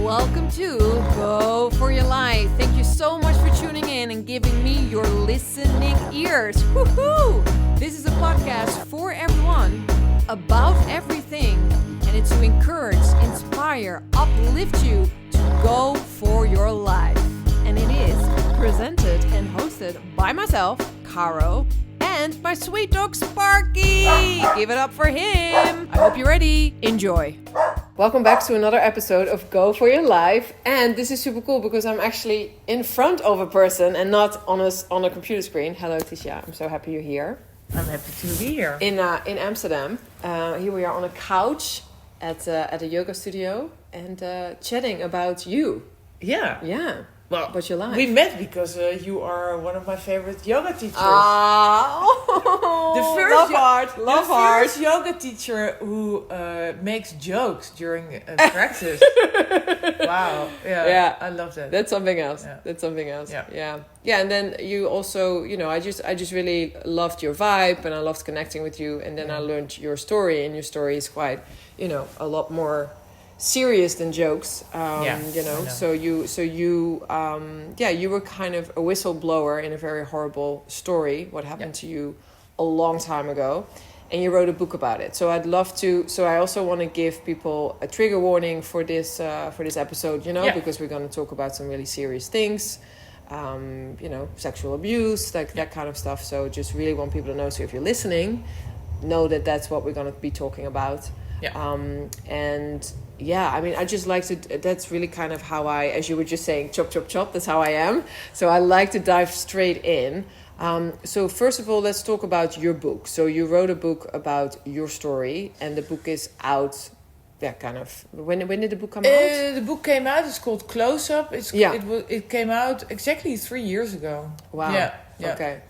welcome to Go For Your Life. Thank you so much for tuning in and giving me your listening ears. Woohoo! This is a podcast for everyone, about everything, and it's to encourage, inspire, uplift you to go for your life. And it is presented and hosted by myself, Caro, and my sweet dog Sparky. Give it up for him. I hope you're ready. Enjoy. Welcome back to another episode of Go For Your Life. And this is super cool because I'm actually in front of a person and not on a computer screen. Hello, Thysia. I'm so happy you're here. I'm happy to be here. In Amsterdam. Here we are on a couch at a yoga studio and chatting about you. Yeah. Yeah. Well, about your life. We met because you are one of my favorite yoga teachers. Love heart. First yoga teacher who makes jokes during practice. Wow. Yeah. I love that. That's something else. Yeah. Yeah. And then you also, I just really loved your vibe and I loved connecting with you. And then I learned your story, and your story is quite, a lot more serious than jokes. So you were kind of a whistleblower in a very horrible story, what happened to you a long time ago, and you wrote a book about it. So I'd love to, I also want to give people a trigger warning for this episode, because we're going to talk about some really serious things, sexual abuse, that kind of stuff. So just really want people to know, so if you're listening, know that that's what we're going to be talking about. I just like to, that's really kind of how I, as you were just saying, chop, chop, chop, that's how I am. So I like to dive straight in. So first of all, let's talk about your book. So you wrote a book about your story, and the book is out, when did the book come out? The book came out, it's called Close Up. It came out exactly 3 years ago. Wow. Yeah. Okay.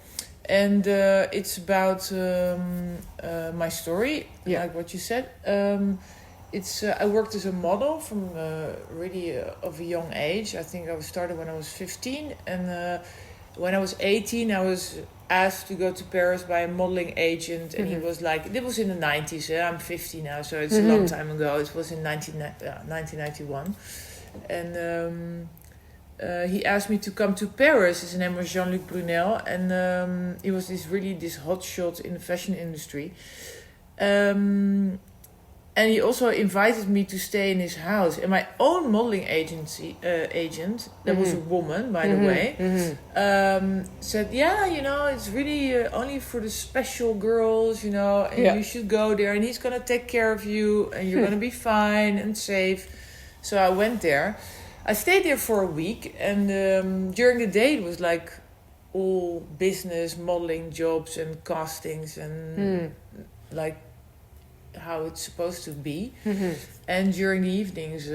And it's about my story, like what you said. I worked as a model from really of a young age. I think I started when I was 15. And when I was 18, I was asked to go to Paris by a modeling agent. And he was like, it was in the 90s. I'm 50 now, so it's a long time ago. It was in 1991. And he asked me to come to Paris. His name was Jean-Luc Brunel. And he was this hotshot in the fashion industry. And he also invited me to stay in his house. And my own modeling agent, that was a woman, by the way, said, it's really only for the special girls, and you should go there. And he's going to take care of you, and you're going to be fine and safe. So I went there. I stayed there for a week. And during the day, it was like all business, modeling jobs and castings and how it's supposed to be. And during the evenings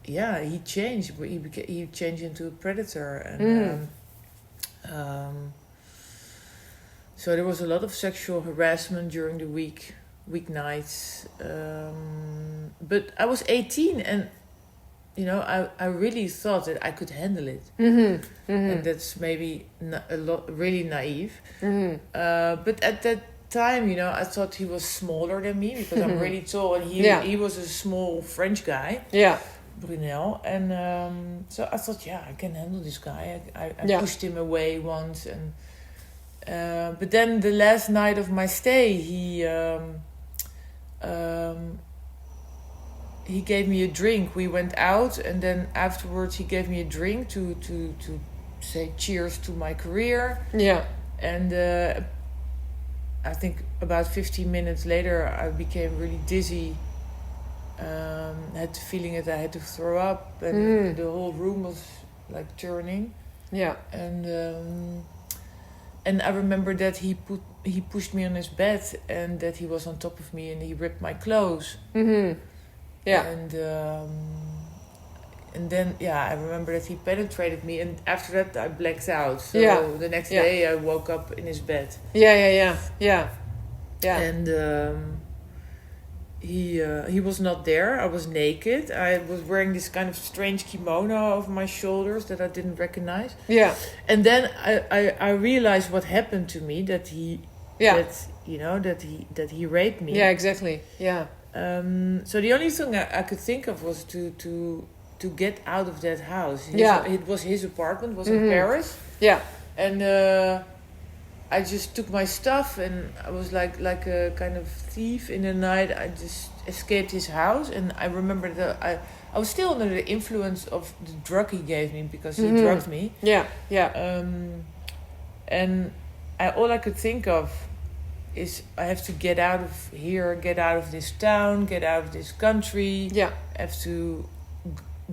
he changed. He changed into a predator, and so there was a lot of sexual harassment during the weeknights, but I was 18, and I really thought that I could handle it. And that's maybe really naive, but at that time, I thought he was smaller than me because I'm really tall, and he was a small French guy, Brunel, and so I thought, I can handle this guy. I pushed him away once, and but then the last night of my stay, he gave me a drink. We went out, and then afterwards he gave me a drink to say cheers to my career. And I think about 15 minutes later, I became really dizzy. Had the feeling that I had to throw up, and the whole room was like turning. And I remember that he pushed me on his bed, and that he was on top of me, and he ripped my clothes. And then, I remember that he penetrated me, and after that I blacked out. So the next day I woke up in his bed. And he was not there. I was naked. I was wearing this kind of strange kimono over my shoulders that I didn't recognize. And then I realized what happened to me, that he raped me. Exactly. So the only thing I could think of was to get out of that house. It was his apartment, was in Paris. Yeah. And I just took my stuff, and I was like a kind of thief in the night. I just escaped his house, and I remember that I was still under the influence of the drug he gave me, because he drugged me. Yeah, yeah. And all I could think of is I have to get out of here, get out of this town, get out of this country. Yeah. I have to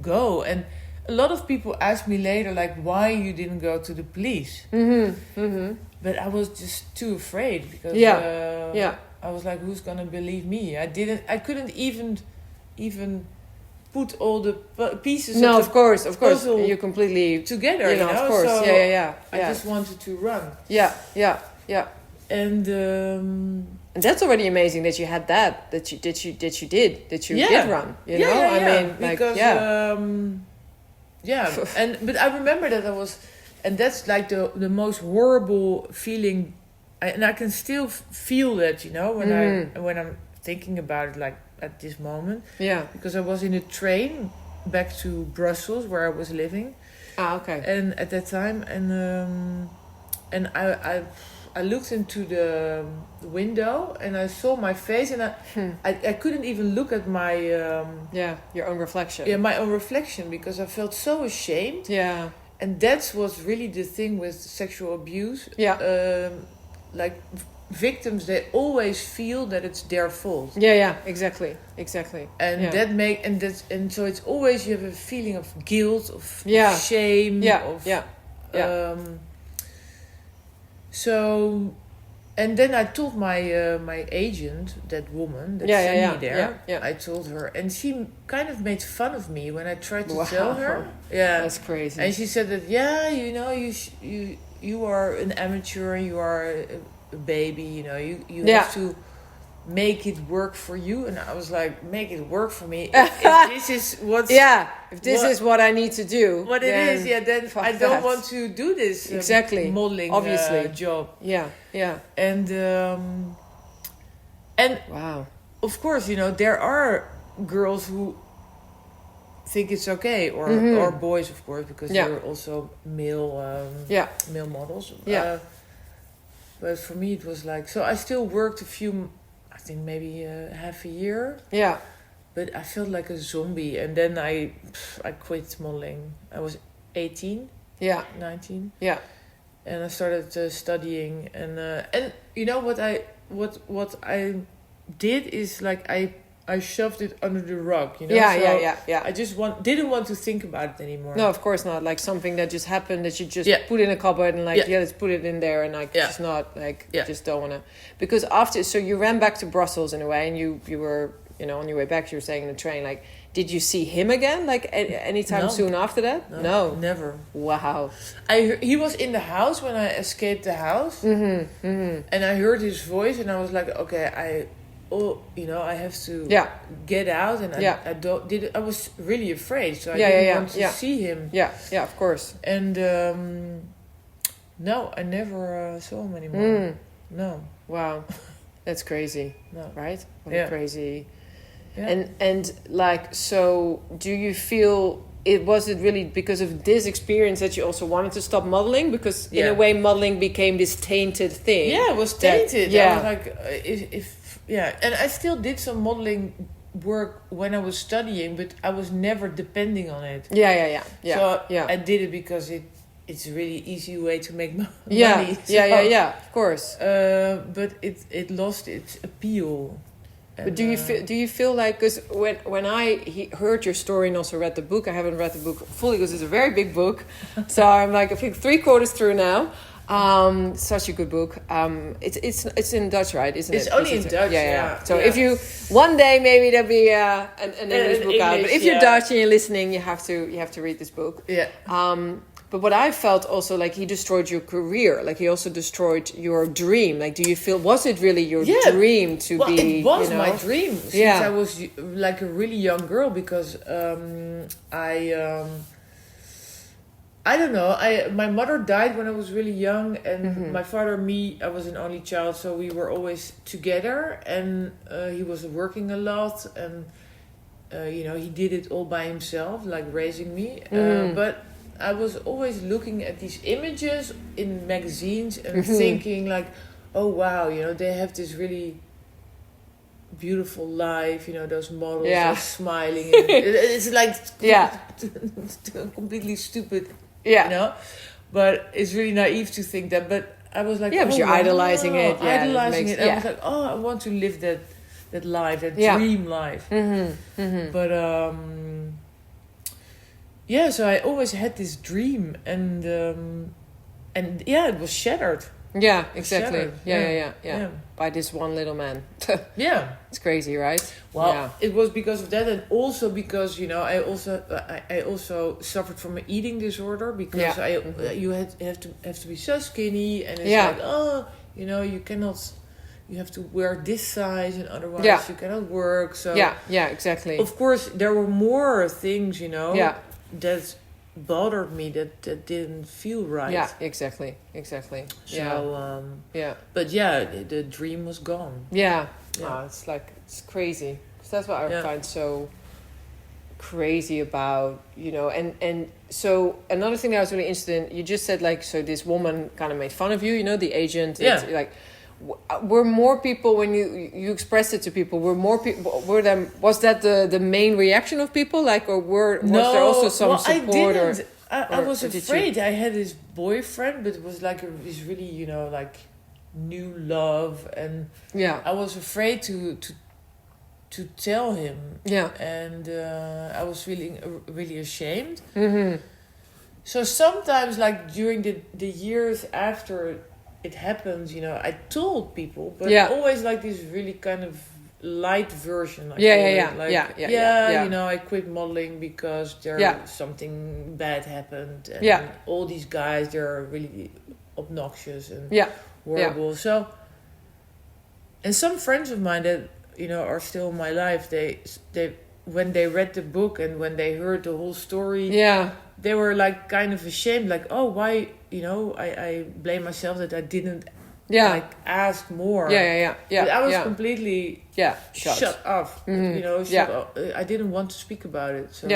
go. And a lot of people asked me later, like, why you didn't go to the police. But I was just too afraid, because I was like, who's gonna believe me? I couldn't even put all the pieces No, of of course. puzzle You completely together, of course. So Yeah. I just wanted to run. Yeah. And And that's already amazing that you had that you did run. You know, I mean, like, because but I remember that I was, and that's like the most horrible feeling, and I can still feel that, you know, when I'm thinking about it, like at this moment. Yeah. Because I was in a train back to Brussels, where I was living. Ah, okay. And at that time, and I looked into the window, and I saw my face, and I couldn't even look at my your own reflection. Yeah, my own reflection, because I felt so ashamed. Yeah. And that's what's really the thing with sexual abuse. Yeah. Like victims, they always feel that it's their fault. Yeah, exactly. And and so it's always, you have a feeling of guilt, of shame, So, and then I told my agent, that woman that sent me there. I told her, and she kind of made fun of me when I tried to tell her. Yeah, that's crazy. And she said that, you know, you are an amateur, you are a baby, you know, you have to make it work for you. And I was like, make it work for me. If this is what's if this is what I need to do, what it is, then I don't want to do this modeling job. And wow, of course, you know, there are girls who think it's okay, or boys, of course, because there are also male models. But for me, it was like, so I still worked I think maybe half a year. Yeah. But I felt like a zombie, and then I quit modeling. I was 18. Yeah. 19. Yeah. And I started studying, and you know what I did is, like, I shoved it under the rug, you know. Yeah. I just didn't want to think about it anymore. No, of course not. Like something that just happened that you just put in a cupboard and let's put it in there, and just not just don't want to. Because after, so you ran back to Brussels in a way, and you were, you know, on your way back, you were saying in the train, like, did you see him again, like anytime soon after that? No, never. Wow. He was in the house when I escaped the house, and I heard his voice, and I was like, okay, you know, I have to get out, and I was really afraid, so I didn't want to see him. Yeah, of course. And no, I never saw him anymore. No. Wow, that's crazy. No. Right? What a crazy. Yeah. And like, so do you feel was it really because of this experience that you also wanted to stop modeling? Because in a way, modeling became this tainted thing. Yeah, it was tainted. I was like, and I still did some modeling work when I was studying, but I was never depending on it. Yeah. So I did it because it's a really easy way to make money. Yeah, of course. But it lost its appeal. But do you feel like, because when I heard your story and also read the book, I haven't read the book fully because it's a very big book, so I'm like, I think 3/4 through now. Such a good book. It's in Dutch, right? Isn't it? It's only in Dutch. Yeah. So if you one day maybe there'll be an English book out. But if you're Dutch and you're listening, you have to read this book. Yeah. But what I felt also, like, he destroyed your career. Like, he also destroyed your dream. Like, do you feel, was it really your dream to be, it was, you know? my dream since I was like a really young girl, because I don't know. My mother died when I was really young, and Mm-hmm. my father and me, I was an only child, so we were always together. And he was working a lot, and he did it all by himself, like raising me. But I was always looking at these images in magazines and thinking like, oh wow, they have this really beautiful life, those models are smiling. And it's like completely stupid, but it's really naive to think that. But I was like, but you're idolizing it. Yeah, idolizing it. I was like, I want to live that life, that dream life. But so I always had this dream, and it was shattered. Yeah, exactly. Shattered. Yeah. By this one little man. Yeah, it's crazy, right? Well, it was because of that, and also because I also suffered from an eating disorder, because you have to be so skinny, and it's like, you cannot. You have to wear this size, and otherwise you cannot work. So exactly. Of course, there were more things, that bothered me, that didn't feel right. Yeah, exactly. So but the dream was gone. Yeah. Oh, it's crazy. 'Cause that's what I find so crazy about, and so another thing that I was really interested in, you just said so this woman kind of made fun of you, the agent. Yeah. It's were more people, when you expressed it to people, was that the main reaction of people, or was there also some support? I was afraid. I had this boyfriend, but it was this really new love, and I was afraid to tell him, and I was feeling really ashamed. So sometimes during the years after it happened, I told people, but always this really kind of light version. I quit modeling because something bad happened, and all these guys, they're really obnoxious and horrible. So, and some friends of mine that are still in my life, they when they read the book and when they heard the whole story, they were kind of ashamed, oh, why, I blame myself that I didn't ask more. But I was completely shut off. Shut off. I didn't want to speak about it. So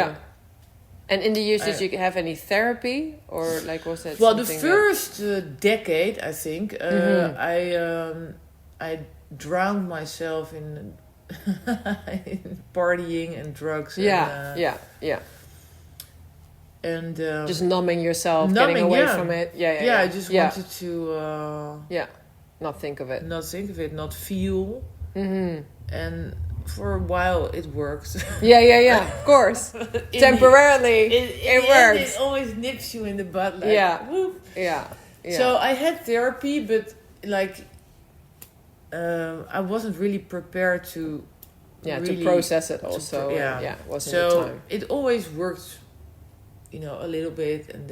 And in the years, did you have any therapy, or was that? Well, the first decade, I think, I drowned myself in partying and drugs. And just numbing yourself, getting away from it. I just wanted to not think of it, not feel. And for a while it worked. Of course. Temporarily it works. It always nips you in the butt, whoop. So I had therapy, but I wasn't really prepared to to process it also. It wasn't the time. It always worked, a little bit, and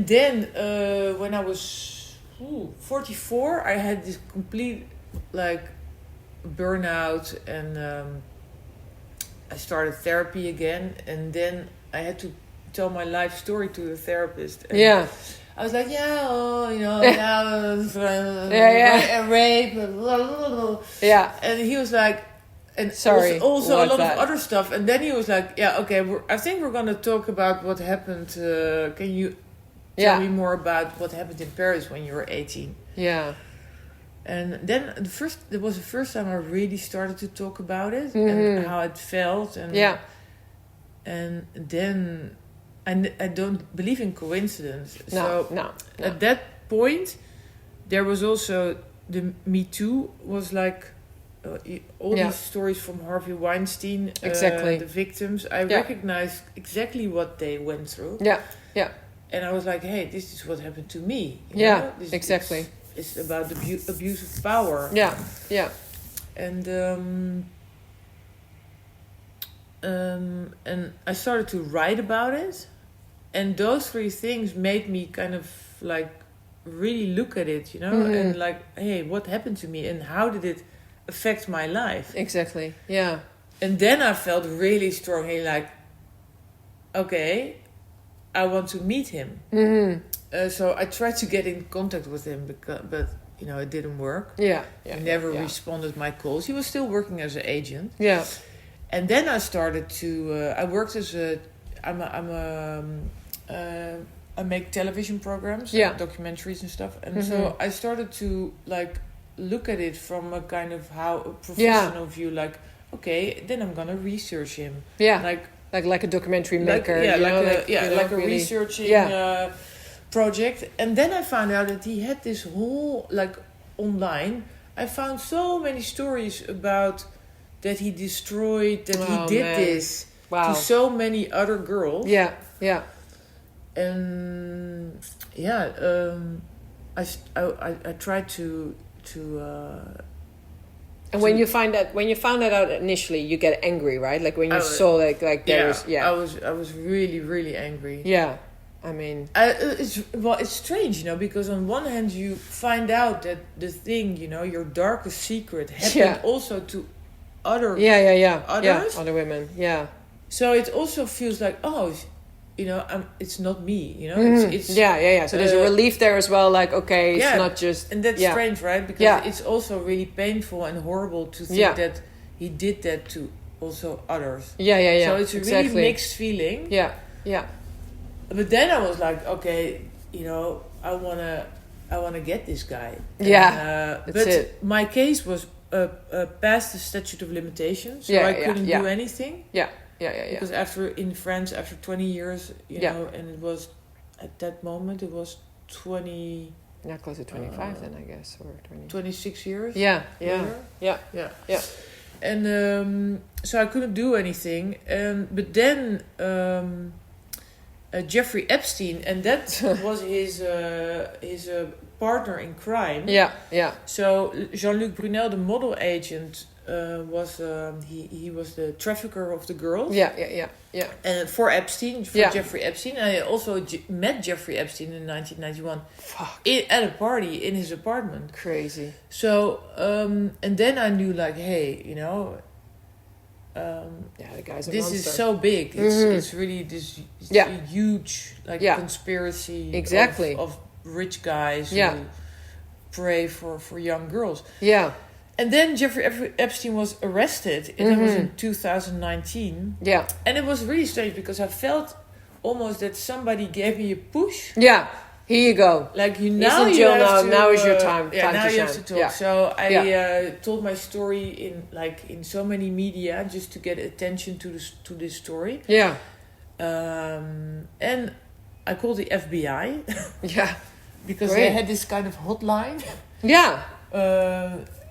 then when I was 44, I had this complete burnout, and I started therapy again, and then I had to tell my life story to the therapist. And I was like, rape, blah, blah, blah. And he was like, and sorry, also a lot of other stuff. And then he was like, okay, I think we're going to talk about what happened. Can you tell me more about what happened in Paris when you were 18? And then it was the first time I really started to talk about it, and how it felt. And and then I don't believe in coincidence. No. At that point, there was also the Me Too was all these stories from Harvey Weinstein, exactly. The victims. I recognized exactly what they went through. And I was like, hey, this is what happened to me. Exactly. It's about the abuse of power. And and I started to write about it, and those three things made me kind of really look at it, and hey, what happened to me, and how did it affect my life? Exactly. And then I felt really strongly okay, I want to meet him. So I tried to get in contact with him, but it didn't work. He never responded my calls. He was still working as an agent. Yeah. And then I started to. I worked as a. I make television programs, documentaries and stuff, and so I started to look at it from a kind of a professional view. Like, okay, then I'm gonna research him. Yeah. Like a documentary maker. Like a researching project. And then I found out that he had this whole online. I found so many stories about that he destroyed, that he did this to so many other girls. Yeah, yeah. And I tried to. And when you found that out initially, you get angry, right? Like when you saw I was really, really angry. Yeah, I mean, it's strange, because on one hand you find out that the thing, your darkest secret happened also to other others, other women. Yeah. So it also feels like it's not me. It's So there's a relief there as well. Like, okay, it's not just, and that's strange, right? Because it's also really painful and horrible to think that he did that to also others. Yeah. So it's a really mixed feeling. Yeah. But then I was like, okay, I wanna get this guy. That's it. My case was past the statute of limitations, so I couldn't do anything. Yeah. Because after 20 years, and it was at that moment it was 20. Not close to 25 then, I guess, or 20. 26 years. Yeah. And so I couldn't do anything. But then Jeffrey Epstein, and that was his partner in crime. Yeah. So Jean-Luc Brunel, the model agent, was he was the trafficker of the girls. Yeah. And for Jeffrey Epstein, I also met Jeffrey Epstein in 1991. At a party in his apartment. Crazy. So and then I knew hey, the guy's a this monster. is so big. It's really this huge conspiracy of rich guys who prey for young girls. Yeah. And then Jeffrey Epstein was arrested, and it was in 2019. Yeah. And it was really strange because I felt almost that somebody gave me a push. Yeah. Here you go. Like He's in jail now. Now is your time. Now to you have to talk. Yeah. So I told my story in so many media just to get attention to this story. Yeah. And I called the FBI. Yeah. Because they had this kind of hotline. Yeah.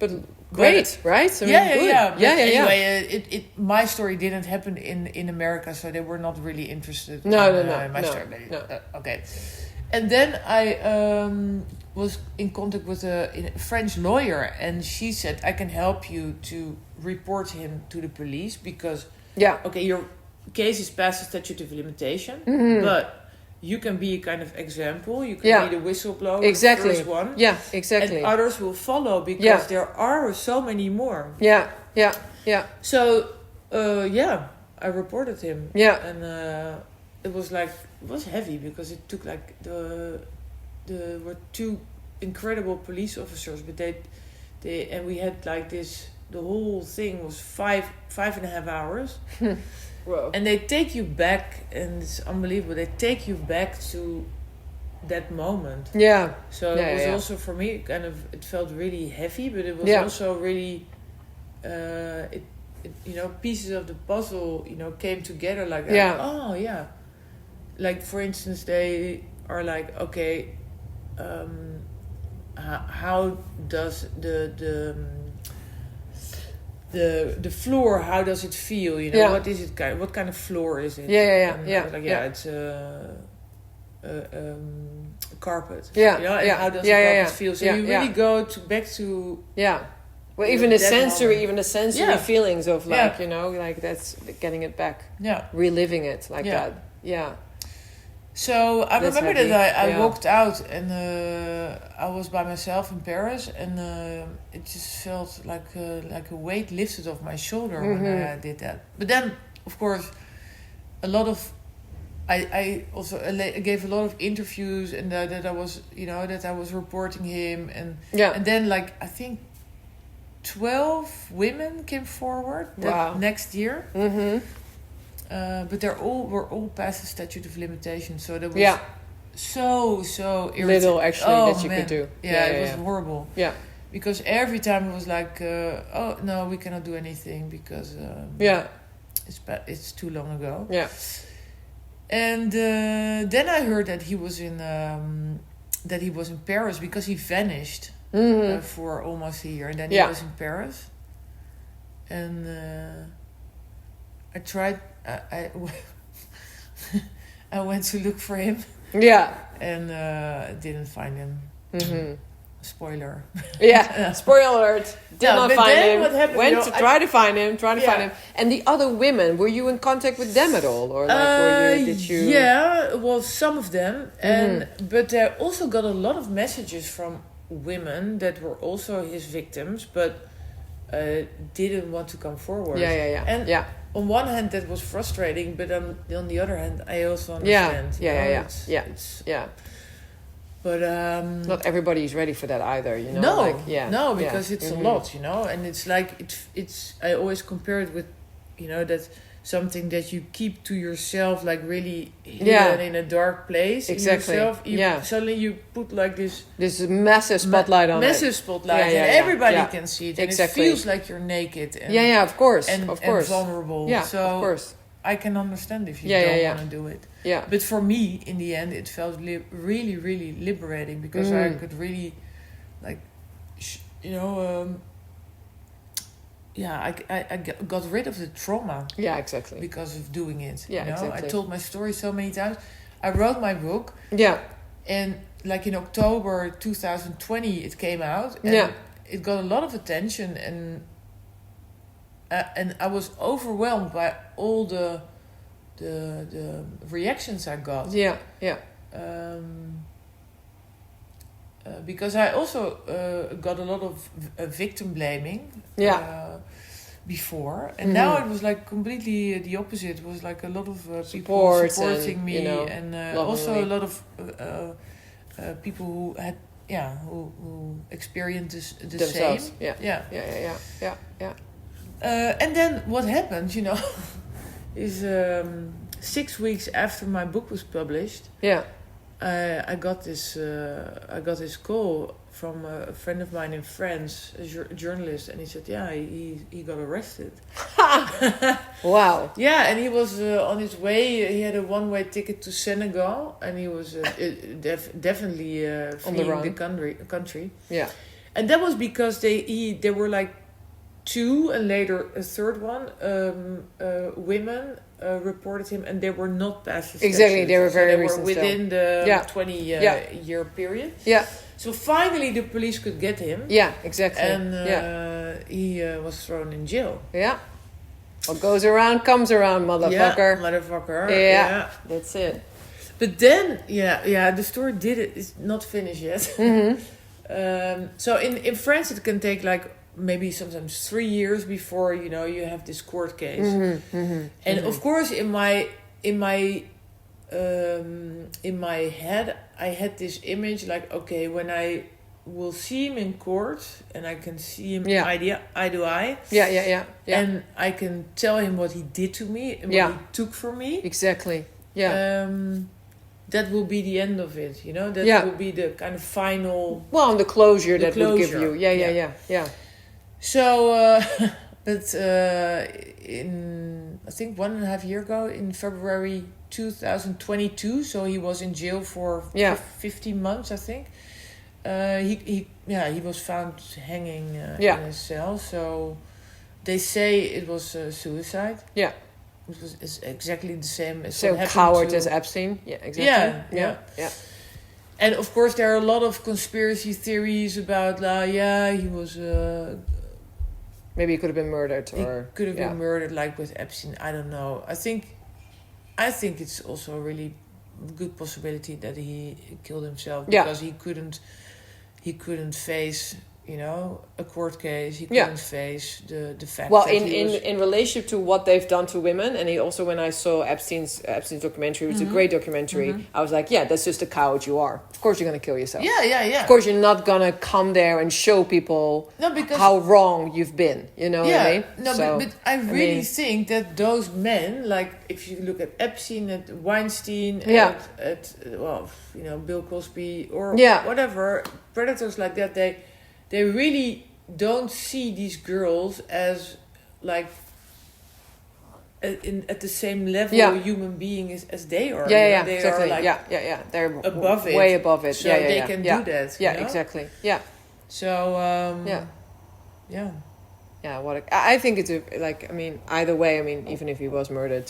But great, right? So anyway, my story didn't happen in America, so they were not really interested. No. In my story. Okay. And then I was in contact with a French lawyer, and she said, I can help you to report him to the police because your case is past the statute of limitation, but you can be a kind of example. You can be the whistleblower, exactly. the first one. Yeah, exactly. And others will follow because there are so many more. Yeah. So, I reported him. Yeah. And it was heavy because it took there were two incredible police officers, but and we had the whole thing was 5.5 hours. Whoa. And they take you back, and it's unbelievable. They take you back to that moment. Yeah. So it was also for me it felt really heavy, but it was also really, pieces of the puzzle, came together like for instance, they are like, okay, how does the floor, how does it feel? What is it what kind of floor is it? It's a carpet. How does the carpet feel? So you really go back to well, even the sensory feelings of that's getting it back. Yeah, reliving it that. Yeah. So I remember that I walked out and I was by myself in Paris, and it just felt like a weight lifted off my shoulder when I did that. But then, of course, I also gave a lot of interviews, and that I was reporting him, and then like I think 12 women came forward that next year. Mm-hmm. But were all past the statute of limitations, so there was so irritating. Little actually that you could do. Yeah, it was horrible. Yeah. Because every time it was like, oh no, we cannot do anything because it's too long ago. Yeah. And then I heard that he was in Paris because he vanished for almost a year, and then he was in Paris. And I tried. I went to look for him. Yeah. And didn't find him. Mm-hmm. Spoiler. Yeah. Spoiler alert. Did not find him. What happened, Went to try to find him. Find him. And the other women, were you in contact with them at all, or like did you? Yeah, well, some of them, but I also got a lot of messages from women that were also his victims, but didn't want to come forward. Yeah. And on one hand, that was frustrating, but on the other hand, I also understand. Yeah. But not everybody is ready for that either, you know. No, because it's a lot, you know, and it's like it's. I always compare it with, you know, that something that you keep to yourself, like really hidden in a dark place. Exactly. In yourself, suddenly you put like this massive spotlight on it. Massive spotlight, and everybody can see it, and it feels like you're naked. And, of course, and vulnerable. Yeah, so of course. I can understand if you don't want to do it. Yeah. But for me, in the end, it felt really, really liberating because I could really, like, I got rid of the trauma. Yeah, exactly. Because of doing it. Yeah, you know? exactly. I told my story so many times. I wrote my book. Yeah. And like in October 2020, it came out. And it got a lot of attention, and I was overwhelmed by all the reactions I got. Yeah. Because I also got a lot of victim blaming. Before, and now it was like completely the opposite. It was like a lot of people supporting me, and also a lot of people who had who experienced the themselves. same. Yeah. And then what happened, you know, is 6 weeks after my book was published. Yeah. I got this call from a friend of mine in France, a journalist, and he said, he got arrested. Wow. Yeah, and he was on his way. He had a one-way ticket to Senegal, and he was definitely fleeing the country. Yeah. And that was because there were like two, and later a third one, women reported him, and they were not past the statute. Exactly, they were very recent within the 20-year period. Yeah. So finally the police could get him. Yeah, exactly. And he was thrown in jail. Yeah. What goes around comes around, motherfucker. Yeah, motherfucker. Yeah. That's it. But then, the story is not finished yet. Mm-hmm. So in France it can take like maybe sometimes 3 years before you have this court case. Mm-hmm, mm-hmm, and of course in my head I had this image like, okay, when I will see him in court and I can see him eye to eye, and I can tell him what he did to me and what he took from me, exactly, that will be the end of it, that will be the kind of final, the closure that would give you. Yeah. So, but in, I think 1.5 years ago, in February 2022, so he was in jail for 15 months, I think. He was found hanging in his cell. So they say it was suicide. Yeah. It's exactly the same as so coward as Epstein. Yeah, exactly. Yeah. And of course, there are a lot of conspiracy theories about, he was... maybe he could have been murdered, or he could have been murdered, like with Epstein. I don't know. I think it's also a really good possibility that he killed himself because he couldn't face, a court case. He Yeah. couldn't face the fact Well, that in relationship to what they've done to women, and he also, when I saw Epstein's documentary, which is a great documentary, I was like, yeah, that's just the coward you are. Of course you're going to kill yourself. Yeah. Of course you're not going to come there and show people how wrong you've been. You know what I mean? No, So, but I really think that those men, like if you look at Epstein, at Weinstein, at Bill Cosby or whatever, predators like that, they really don't see these girls as like at the same level human being as they are. They exactly. are like they're above it, way above it. So they can do that. Yeah, exactly. Yeah. So I think it's either way. I mean, even if he was murdered,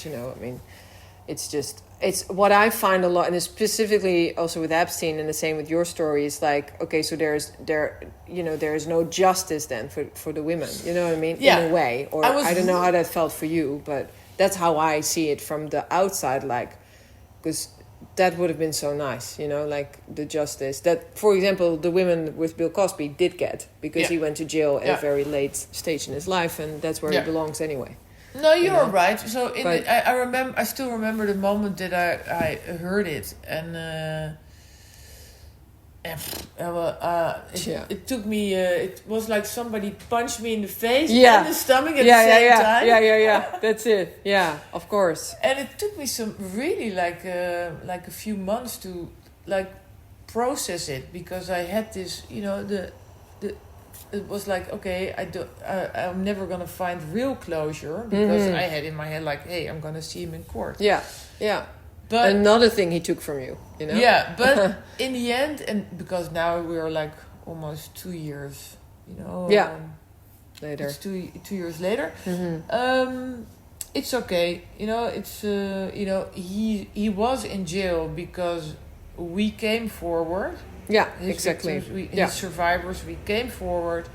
it's what I find a lot, and specifically also with Epstein, and the same with your story, is like, okay, so there is no justice then for the women. You know what I mean? Yeah. In a way, or I don't know how that felt for you, but that's how I see it from the outside. Like, because that would have been so nice, like the justice that, for example, the women with Bill Cosby did get, because he went to jail at a very late stage in his life, and that's where he belongs anyway. No, you're right. So I still remember the moment that I heard it, and it took me. It was like somebody punched me in the face and the stomach at the same time. Yeah. That's it. Yeah, of course. And it took me some really like a few months to like process it, because I had this, it was like, okay, I'm never gonna find real closure, because I had in my head like, hey, I'm gonna see him in court. Yeah. But another thing he took from you, Yeah, but in the end, and because now we are like almost 2 years, later. It's 2 years later. It's okay. It's he was in jail because we came forward. Yeah, exactly. Victims, his survivors, we came forward,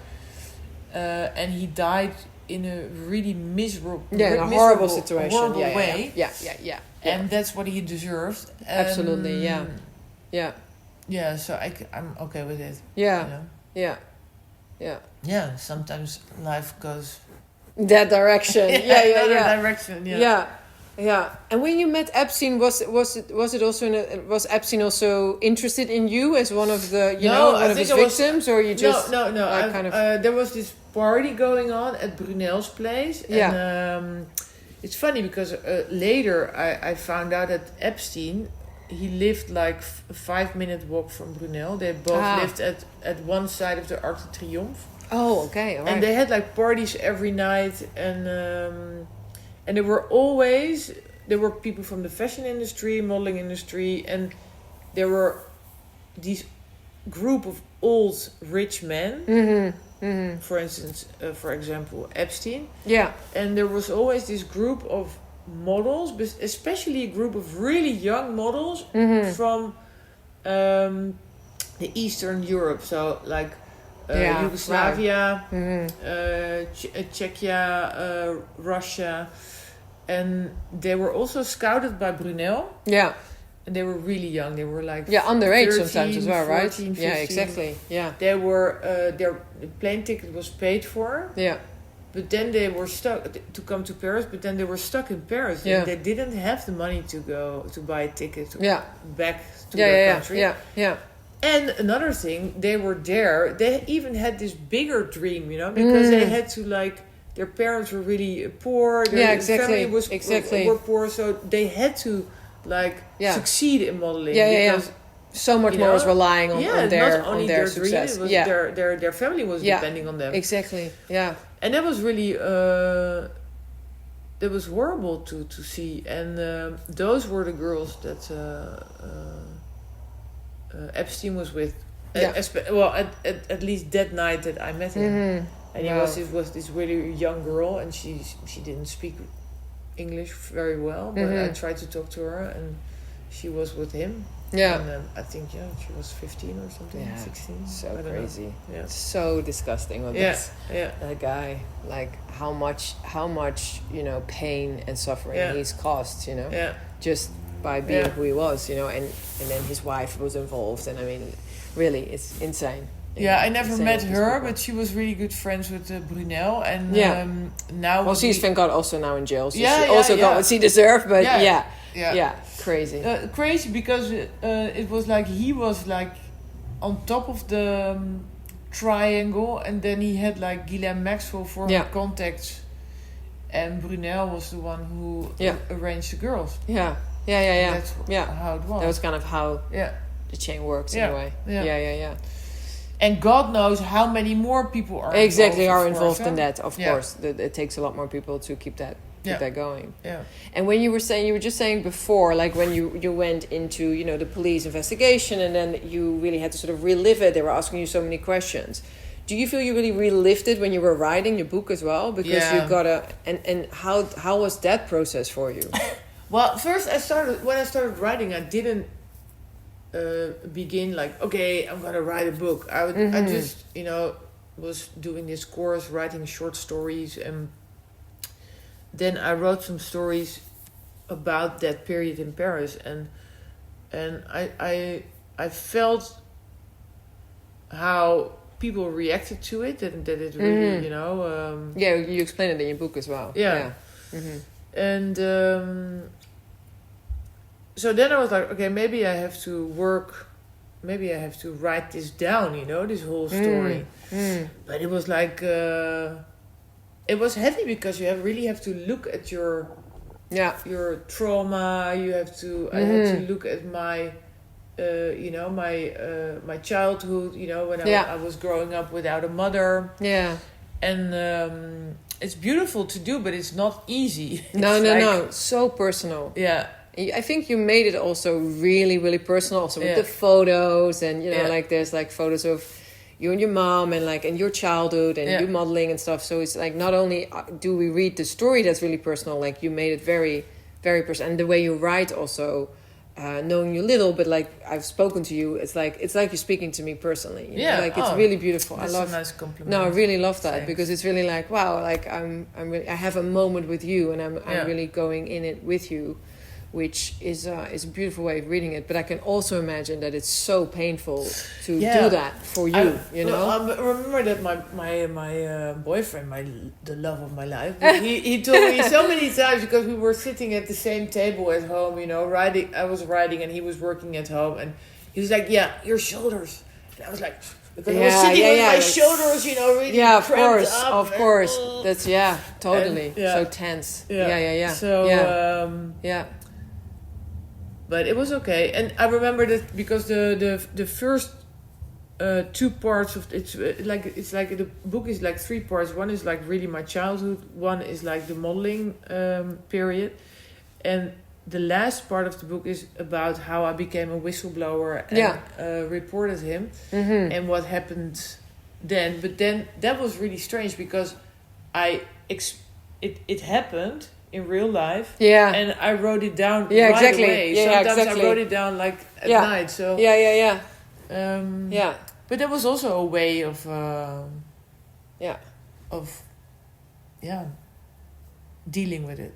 and he died in a really miserable, horrible situation, horrible way. Yeah. And that's what he deserved. Absolutely, yeah. Yeah, so I'm okay with it. Yeah. Sometimes life goes that direction. Yeah. Direction. Yeah. And when you met Epstein, was Epstein also interested in you as one of the one of his victims, or you just no? There was this party going on at Brunel's place, and it's funny because later I found out that Epstein, he lived like a 5-minute walk from Brunel. They both lived at one side of the Arc de Triomphe. Oh, okay, all right. And they had like parties every night, and there were people from the fashion industry, modeling industry, and there were these group of old rich men. For instance, for example, Epstein. Yeah. And there was always this group of models, but especially a group of really young models from the Eastern Europe. So like Yugoslavia, Czechia, Russia. And they were also scouted by Brunel. Yeah. And they were really young. They were like underage 13, sometimes as well, 14, right? 15. Yeah, exactly. Yeah. They were their plane ticket was paid for. Yeah. But then they were stuck to come to Paris. But then they were stuck in Paris. Yeah. And they didn't have the money to go to buy a ticket back to their country. Yeah. And another thing, they were there. They even had this bigger dream, because they had to like. Their parents were really poor. Their family were poor, so they had to succeed in modeling. Because so much more was relying on their not only their success. Dream, it was their family was depending on them. Exactly. Yeah. And that was really that was horrible to see. And those were the girls that Epstein was with. At least that night that I met him. And he was this really young girl, and she didn't speak English very well, but I tried to talk to her, and she was with him. Yeah. And I think she was 15 or something, 16. So crazy. Yeah. So disgusting with this. Yeah. That guy, like how much pain and suffering he's caused, just by being who he was, and then his wife was involved, and I mean, really, it's insane. Yeah, I never same met as these her, people. but she was really good friends with Brunel. And Yeah. now... Well, she's, thank God, also now in jail. So Yeah, she yeah, also got yeah. what she deserved, but Yeah. yeah, crazy. Crazy, because it was like he was like on top of the triangle, and then he had like Ghislaine Maxwell for her contacts, and Brunel was the one who arranged the girls. Yeah. That's Yeah. how it was. That was kind of how the chain works in a way. Yeah. And God knows how many more people are involved in in that. Of course, it takes a lot more people to keep that going. Yeah. And when you were just saying before, like when you went into the police investigation, and then you really had to sort of relive it. They were asking you so many questions. Do you feel you really relived it when you were writing your book as well? Because you got and how was that process for you? Well, first when I started writing, I didn't begin like, okay, I'm gonna write a book. I just was doing this course, writing short stories, and then I wrote some stories about that period in Paris, and I felt how people reacted to it, and that it really you explain it in your book as well. And so then I was like, okay, maybe I have to write this down, this whole story. But it was like, it was heavy, because you really have to look at your trauma. You have to, I had to look at my, my childhood, when I was growing up without a mother. Yeah. And it's beautiful to do, but it's not easy. No. So personal. Yeah. I think you made it also really, really personal, also with the photos, and like there's like photos of you and your mom, and like and your childhood, and you modeling and stuff. So it's like not only do we read the story that's really personal, like you made it very, very personal, and the way you write also, knowing you little, but like I've spoken to you, it's like you're speaking to me personally. Like it's really beautiful. That's I love a nice compliment. No, I really love that. Thanks. Because it's really like, wow, like I'm really, I have a moment with you, and I'm really going in it with you, which is a beautiful way of reading it. But I can also imagine that it's so painful to do that for you. I remember that my boyfriend, the love of my life, he told me so many times, because we were sitting at the same table at home, writing. I was writing and he was working at home, and he was like, "Yeah, your shoulders." And I was like, because I was sitting with my shoulders, really cramped up. Of course. That's totally. And, so tense. Yeah. So but it was okay, and I remember that because the first 2 parts of it's like the book is like 3 parts. One is like really my childhood. One is like the modeling period, and the last part of the book is about how I became a whistleblower and reported him, and what happened then. But then that was really strange, because it happened in real life, and I wrote it down right away. Sometimes I wrote it down like at night. So but there was also a way of dealing with it.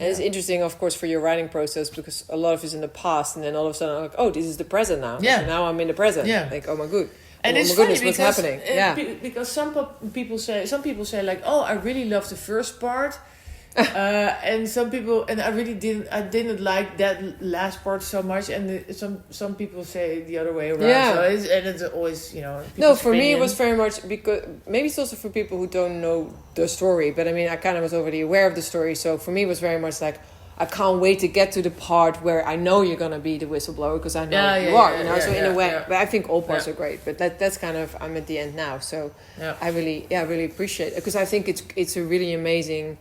And it's interesting, of course, for your writing process, because a lot of it's in the past, and then all of a sudden I'm like, oh, this is the present now. So now I'm in the present. Like, oh my god. And it's funny goodness, what's happening? Because some people say like, oh, I really love the first part, and some people, and I didn't like that last part so much, and some people say the other way around. So it's always no, for me it was very much, because maybe it's also for people who don't know the story, but I mean I kind of was already aware of the story, so for me it was very much like, I can't wait to get to the part where I know you're gonna be the whistleblower, because I know you are. So in a way, but I think all parts are great. But that's kind of, I'm at the end now, so I really appreciate it, because I think it's a really amazing.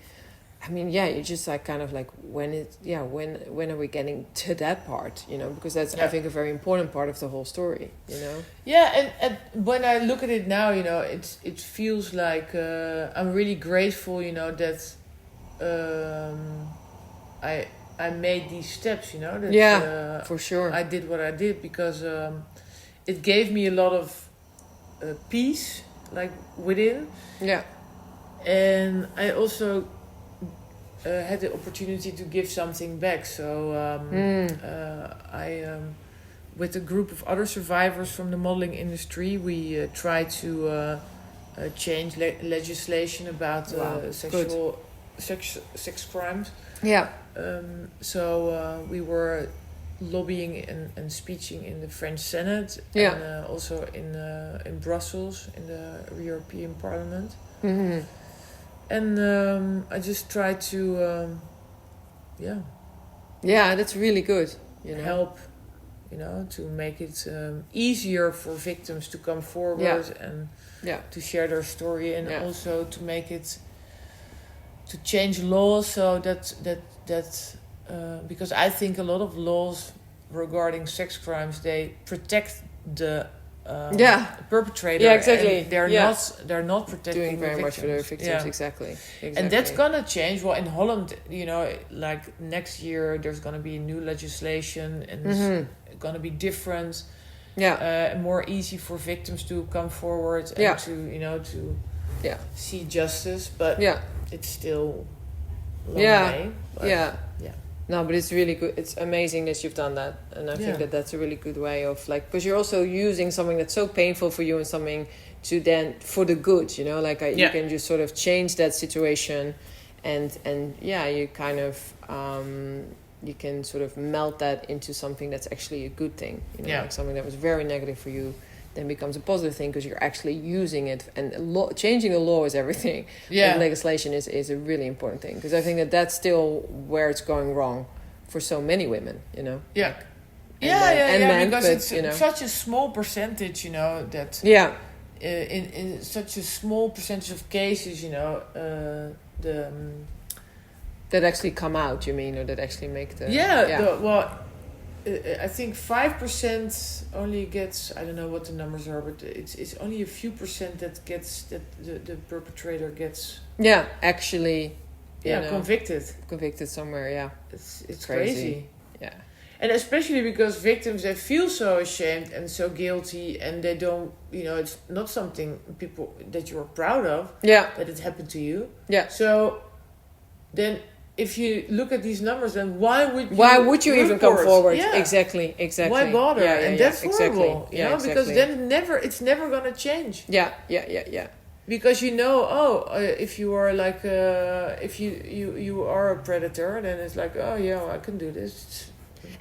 I mean, you just like kind of like when are we getting to that part? Because that's I think a very important part of the whole story. Yeah, and when I look at it now, it feels like I'm really grateful. That. I made these steps, that for sure I did what I did, because it gave me a lot of peace, like within. And I also had the opportunity to give something back. So with a group of other survivors from the modeling industry, we try to change legislation about sex crimes. Yeah. So we were lobbying and speeching in the French Senate, and also in Brussels in the European Parliament. Mm-hmm. And I just try to, that's really good. Help, to make it easier for victims to come forward and to share their story, and also to make it, to change laws so that because I think a lot of laws regarding sex crimes, they protect the perpetrator. Yeah, exactly. And they're not protecting doing very the much for their victims. Yeah. Exactly. And that's gonna change. Well, in Holland, like next year, there's gonna be new legislation, and it's gonna be different. Yeah. More easy for victims to come forward and to see justice. But it's still a long way. But No, but it's really good. It's amazing that you've done that. And I think that's a really good way of, like, because you're also using something that's so painful for you and something to then, for the good, you can just sort of change that situation and you kind of, you can sort of melt that into something that's actually a good thing. Like something that was very negative for you then becomes a positive thing because you're actually using it, and changing the law is everything. And legislation is a really important thing, because I think that's still where it's going wrong for so many women, and men, because but, it's such a small percentage, that in such a small percentage of cases, that actually come out, you mean, or that actually make the I think 5% only gets, I don't know what the numbers are, but it's only a few percent that gets, that the perpetrator gets actually convicted somewhere. It's crazy. Yeah. And especially because victims, they feel so ashamed and so guilty, and they don't, it's not something people that you're proud of that it happened to you. So then if you look at these numbers, then why would you even come forward? Exactly. Why bother? And that's horrible. Exactly. Because then it's never gonna change. Yeah. Because if you are like if you are a predator, then it's like, I can do this.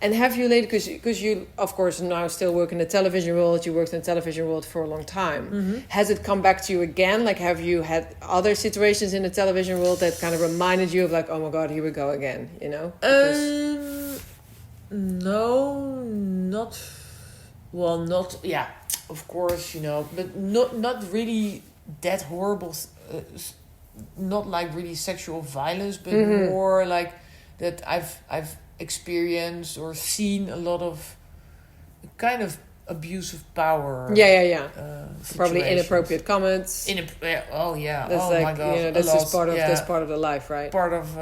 And have you later, because you of course now still work in the television world, you worked in the television world for a long time. Has it come back to you again? Like, have you had other situations in the television world that kind of reminded you of, like, oh my god, here we go again, No, not of course, but not really that horrible, not like really sexual violence, but more like that I've experienced or seen a lot of kind of abuse of power. Probably inappropriate comments. That's my god. That's just that's part of the life, right? Part of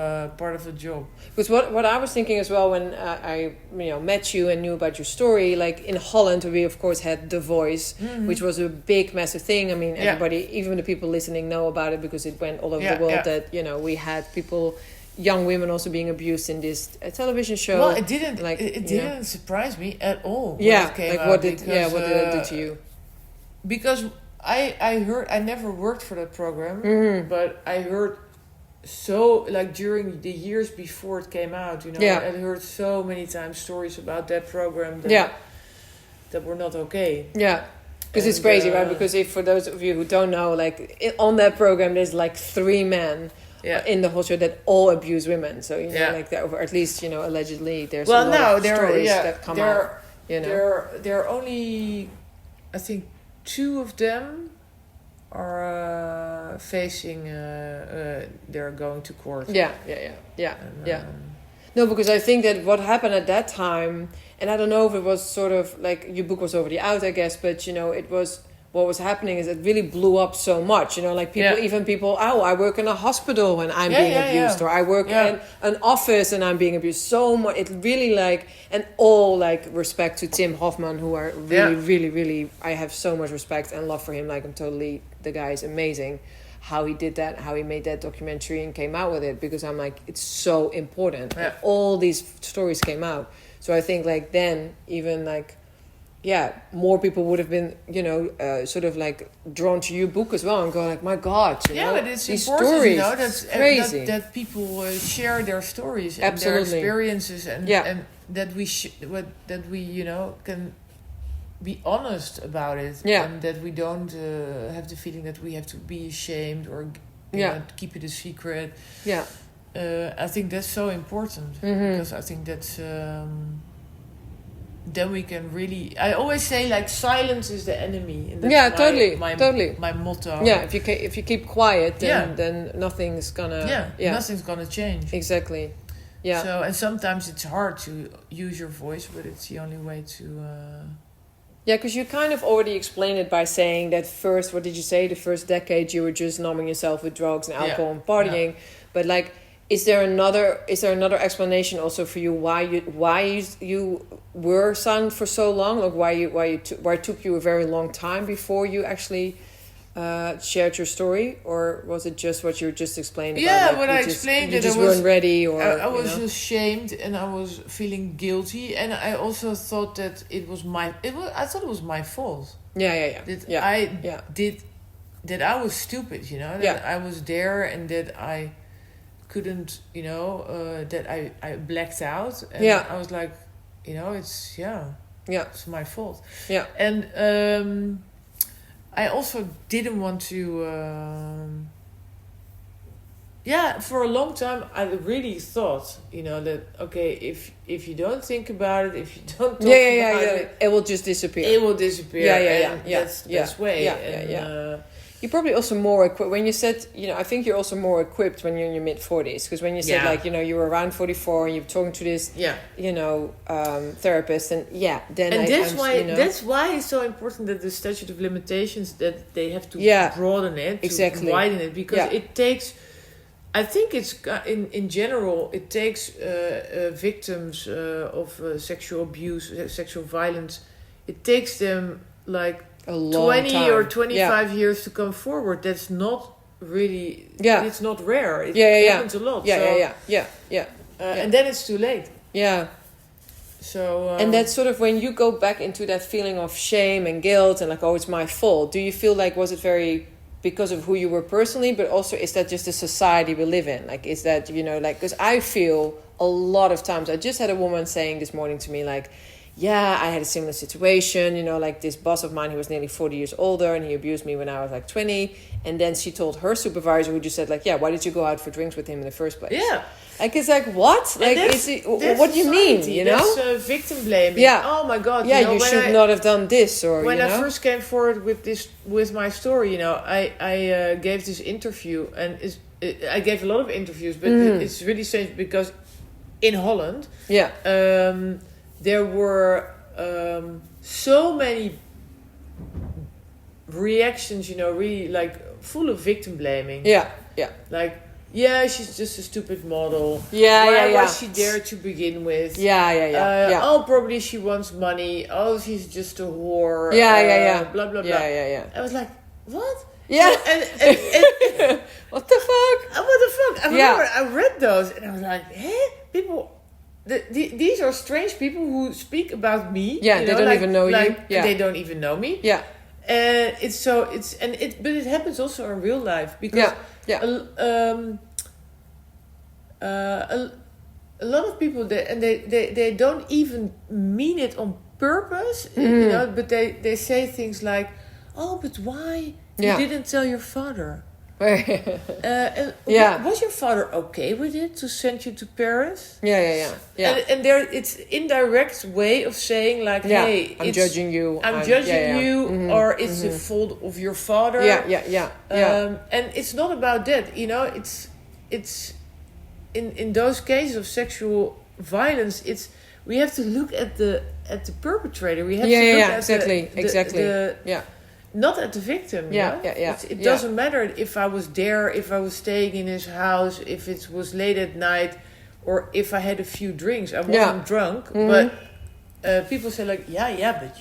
the job. Because what I was thinking as well when I met you and knew about your story, like in Holland we of course had The Voice, which was a big massive thing. I mean, everybody, even the people listening, know about it because it went all over the world. That we had people, young women also being abused in this television show. Well, it didn't surprise me at all. What did it do to you? Because I heard, I never worked for that program, but I heard during the years before it came out, I heard so many times stories about that program that were not okay. Yeah. Because it's crazy, right? Because if, for those of you who don't know, on that program there's 3 men in the whole show that all abuse women. So or at least allegedly there's a lot of stories that come out. There are only, I think, 2 of them are facing. They're going to court. No, because I think that what happened at that time, and I don't know if it was sort of your book was already out, I guess, but it was. What was happening is it really blew up so much, people, I work in a hospital and I'm being abused, or I work in an office and I'm being abused so much. It really and all respect to Tim Hoffman, who are really, really, really, I have so much respect and love for him. I'm totally, the guy is amazing. How he did that, how he made that documentary and came out with it, because I'm it's so important. And all these stories came out. So I think then even more people would have been, sort of like drawn to your book as well and go like, my God, but it's these important, stories, that's crazy. that people share their stories and Absolutely. their experiences, and that we can be honest about it, and that we don't have the feeling that we have to be ashamed or keep it a secret. I think that's so important, because I think that's then we can really. I always say, like, silence is the enemy. And that's totally. My motto. If you keep quiet, then nothing's gonna. Nothing's gonna change. Exactly. Yeah. So, and sometimes it's hard to use your voice, but it's the only way to. Because you kind of already explained it by saying that first. What did you say? The first decade you were just numbing yourself with drugs and alcohol and partying, but like. Is there another explanation also for you why you were silent for so long? Like why it took you a very long time before you actually shared your story, or was it just what you were just explaining? When I explained it, you just weren't ready, or I was ashamed and I was feeling guilty, and I also thought that I thought it was my fault. That I was stupid, that I was there and that I couldn't, that I blacked out, and I was like, it's it's my fault. And I also didn't want to. For a long time I really thought, that okay, if you don't think about it, if you don't talk about it will just disappear. It will disappear. That's the best way. You're probably also more equipped when you said, I think you're also more equipped when you're in your mid-40s. Because when you said, you were around 44 and you're talking to this, therapist, and then... And that's why it's so important that the statute of limitations, that they have to broaden it, to widen it. Because it takes... I think it's, in general, it takes victims of sexual abuse, sexual violence, it takes them, like... a long 20 time. or 25 years to come forward. That's not really it's not rare. It happens a lot. And then it's too late. So and that's sort of when you go back into that feeling of shame and guilt and like, oh, it's my fault. Do you feel like, was it very because of who you were personally, but also is that just the society we live in? Like, is that, because I feel a lot of times, I just had a woman saying this morning to me, like, I had a similar situation, like this boss of mine who was nearly 40 years older, and he abused me when I was like 20. And then she told her supervisor, who just said like, why did you go out for drinks with him in the first place? Like, it's like, what? Like, what do you mean, That's victim blaming. Oh my God. You should not have done this, or, when I first came forward with my story, I gave this interview, and I gave a lot of interviews, but it's really strange because in Holland, there were so many reactions, really like full of victim blaming. Like, she's just a stupid model. Why was she there to begin with? Oh, probably she wants money. Oh, she's just a whore. Blah blah blah. I was like, what? And what the fuck? I remember I read those and I was like, people. These are strange people who speak about me. They don't even know you. They don't even know me. And but it happens also in real life, because a lot of people they don't even mean it on purpose, but they say things like, "Oh, but why you didn't tell your father?" Was your father okay with it to send you to Paris? And there, it's indirect way of saying like, hey, I'm judging you. I'm judging you, or it's the fault of your father. And it's not about that. It's in those cases of sexual violence. We have to look at the perpetrator. We have to look at exactly. Not at the victim. It doesn't matter if I was there, if I was staying in his house, if it was late at night, or if I had a few drinks. I wasn't drunk, but people say like, but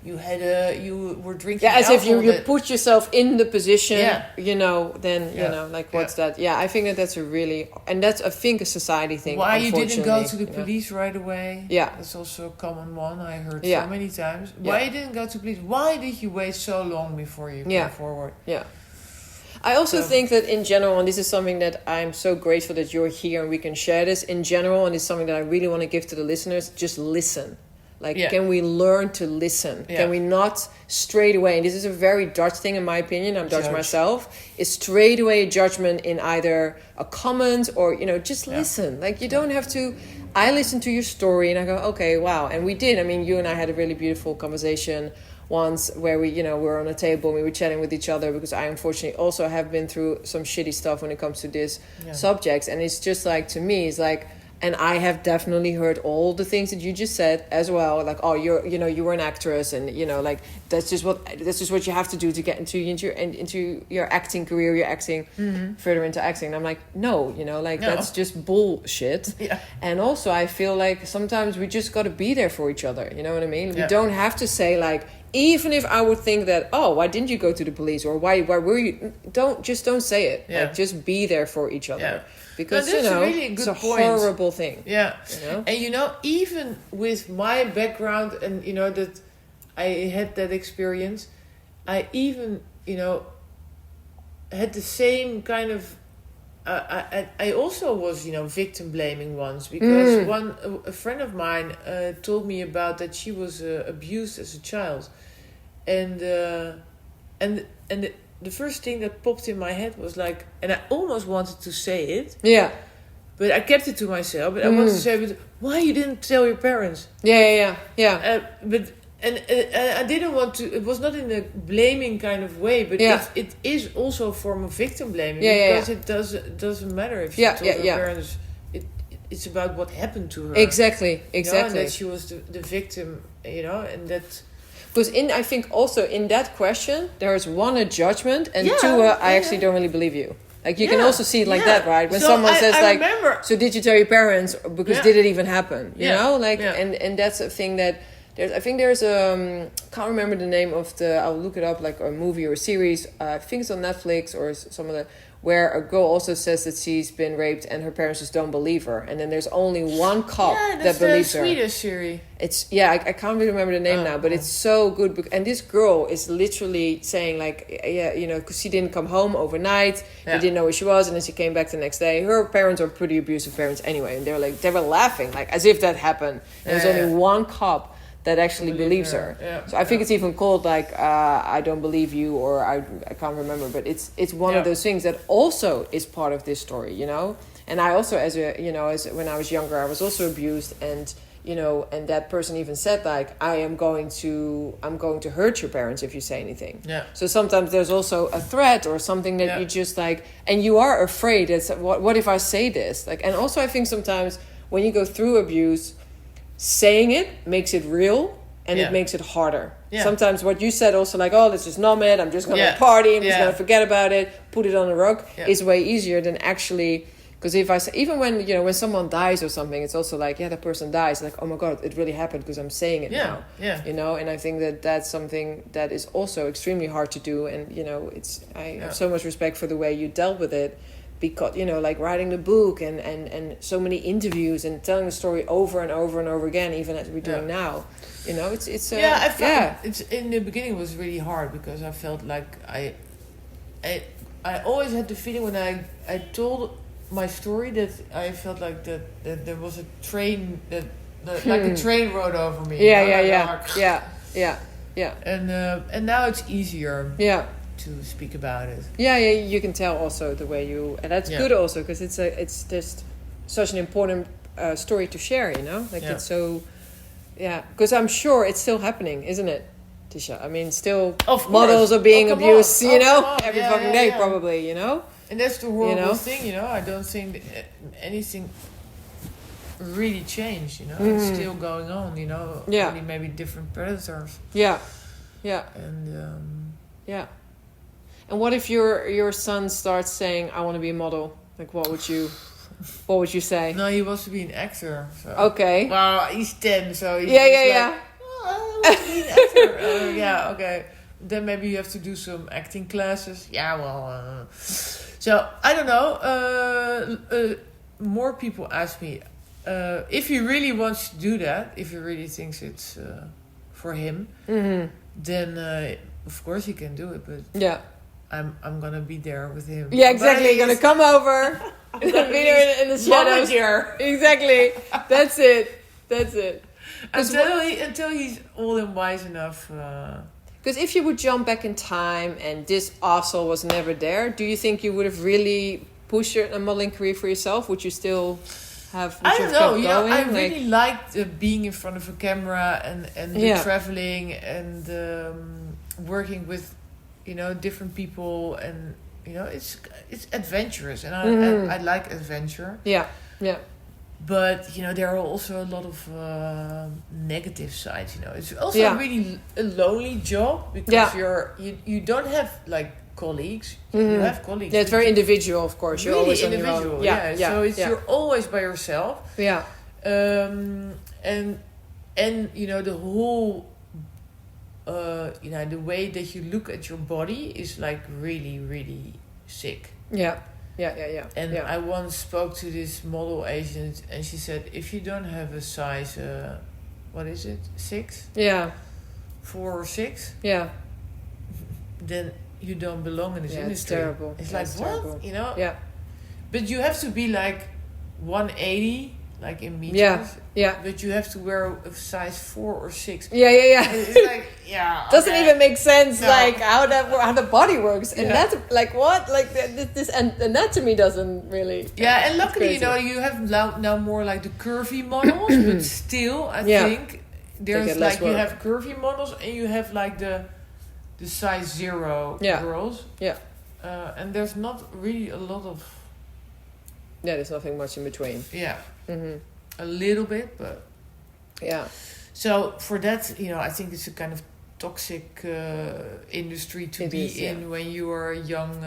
you were drinking. Yeah, as if you alcohol put yourself in the position. Yeah. You know, then you know, like what's that? Yeah, I think that's a really, and that's I think a society thing. Why you didn't go to the you know? police right away? Yeah, that's also a common one I heard Yeah. so many times. Why you didn't go to police? Why did you wait so long before you came forward? Yeah. I also think that in general, and this is something that I'm so grateful that you're here and we can share this in general, and it's something that I really want to give to the listeners, just listen. Like, can we learn to listen? Yeah. Can we not straight away, and this is a very Dutch thing in my opinion, I'm Dutch myself, is straight away a judgment in either a comment or, you know, just listen. Like, you don't have to, I listen to your story and I go, okay, wow. And we did, I mean, you and I had a really beautiful conversation once where we, you know, were on a table and we were chatting with each other because I unfortunately also have been through some shitty stuff when it comes to this subjects. And it's just like, to me, it's like, and I have definitely heard all the things that you just said as well. Like, oh, you were an actress, and you know, like that's just what you have to do to get into your acting career. You're acting further into acting. And I'm like, no, you know, like that's just bullshit. Yeah. And also, I feel like sometimes we just got to be there for each other. You know what I mean? Yeah. We don't have to say like, even if I would think that, oh, why didn't you go to the police, or why were you? Don't say it. Yeah. Like, just be there for each other. Yeah. Because, you know, really it's a horrible thing. Yeah. You know? And, you know, even with my background and, you know, that I had that experience, I even, you know, had the same kind of... I also was, you know, victim blaming once. Because a friend of mine told me about that she was abused as a child. And the first thing that popped in my head was like, and I almost wanted to say it. Yeah. But I kept it to myself. But I wanted to say, but why you didn't tell your parents? Yeah. But I didn't want to. It was not in a blaming kind of way, but it is also a form of victim blaming because it doesn't matter if she told her parents. It's about what happened to her. Exactly. You know, and that she was the victim. You know, and that. Because I think also in that question, there is one, a judgment, and two, I actually don't really believe you. Like, you can also see it like that, right? When someone says, like, remember. So did you tell your parents? Because did it even happen? You know? Like, and that's a thing that, I think there's can't remember the name of I'll look it up, like a movie or a series. I think it's on Netflix or some of the, where a girl also says that she's been raped and her parents just don't believe her. And then there's only one cop that believes her. Swedish series. It's, I can't really remember the name now, but it's so good. And this girl is literally saying like, you know, because she didn't come home overnight. They didn't know where she was. And then she came back the next day. Her parents are pretty abusive parents anyway. And they were laughing like as if that happened. And there's only one cop that actually believes her. So I think it's even called like I don't believe you, or I can't remember, but it's one of those things that also is part of this story, you know. And I also, as when I was younger, I was also abused, and you know, and that person even said like, I'm going to hurt your parents if you say anything. Yeah. So sometimes there's also a threat or something that you just like, and you are afraid. It's what if I say this? Like, and also I think sometimes when you go through abuse, saying it makes it real, and it makes it harder. Yeah. Sometimes what you said also like, oh, let's just numb it, I'm just going to party, I'm just going to forget about it, put it on the rug, is way easier than actually, because if I say, even when, you know, when someone dies or something, it's also like, that person dies, like, oh my God, it really happened because I'm saying it now. Yeah. You know, and I think that that's something that is also extremely hard to do, and, you know, I have so much respect for the way you dealt with it. Because, you know, like writing the book and so many interviews and telling the story over and over and over again, even as we're doing now, you know, it's I found it's in the beginning it was really hard because I felt like I always had the feeling when I told my story that I felt like that there was a train like a train rode over me. Yeah. And now it's easier. Yeah. To speak about it. Yeah, you can tell also the way you, and that's good also because it's just such an important story to share, you know, like it's so, because I'm sure it's still happening, isn't it, Thysia? I mean, still models are being abused, you know, every fucking day probably, you know. And that's the horrible thing, you know. I don't think anything really changed, you know. It's still going on, you know. Only maybe different predators. Yeah. And And what if your son starts saying, "I want to be a model"? Like, what would you say? No, he wants to be an actor. So. Okay. Well, he's 10, so he's like, be an actor. Yeah, okay. Then maybe you have to do some acting classes. Yeah, well. So, I don't know. More people ask me if he really wants to do that, if he really thinks it's for him, then of course he can do it. But Yeah. I'm gonna be there with him. Yeah, exactly. You're gonna come over. I'm Be gonna there in the shadows. Manager. Exactly. That's it. Until he's old and wise enough. Because if you would jump back in time and this asshole was never there, do you think you would have really pushed a modeling career for yourself? Would you still have? I don't know. You know, I Going? really liked being in front of a camera and Yeah. traveling and working with, different people, and it's adventurous, and I like adventure. Yeah. But there are also a lot of negative sides. It's also Yeah. really a lonely job because you don't have like colleagues. You have colleagues. Yeah, it's very individual, of course. You're really always on individual. your own. Yeah. So you're always by yourself. Yeah. And the whole the way that you look at your body is like really, really sick. Yeah. And I once spoke to this model agent, and she said, if you don't have a size, what is it, 6? Yeah. 4 or 6? Yeah. Then you don't belong in this industry. It's terrible. It's Yeah, like, it's what? terrible. Yeah. But you have to be like 180, like in meters. Yeah. But you have to wear a size 4 or 6. Yeah. It's like, Doesn't okay. even make sense, No. like how the body works, and Yeah. that's like what, like this anatomy doesn't really. Yeah, and luckily, crazy. you have now more like the curvy models, but still, I think there's get less like you work. have curvy models and you have like the size 0 girls. Yeah. And there's not really a lot of. Yeah, there's nothing much in between. Yeah. Mm-hmm. A little bit, but. Yeah. So for that, I think it's a kind of toxic industry to It be is, in when you are young.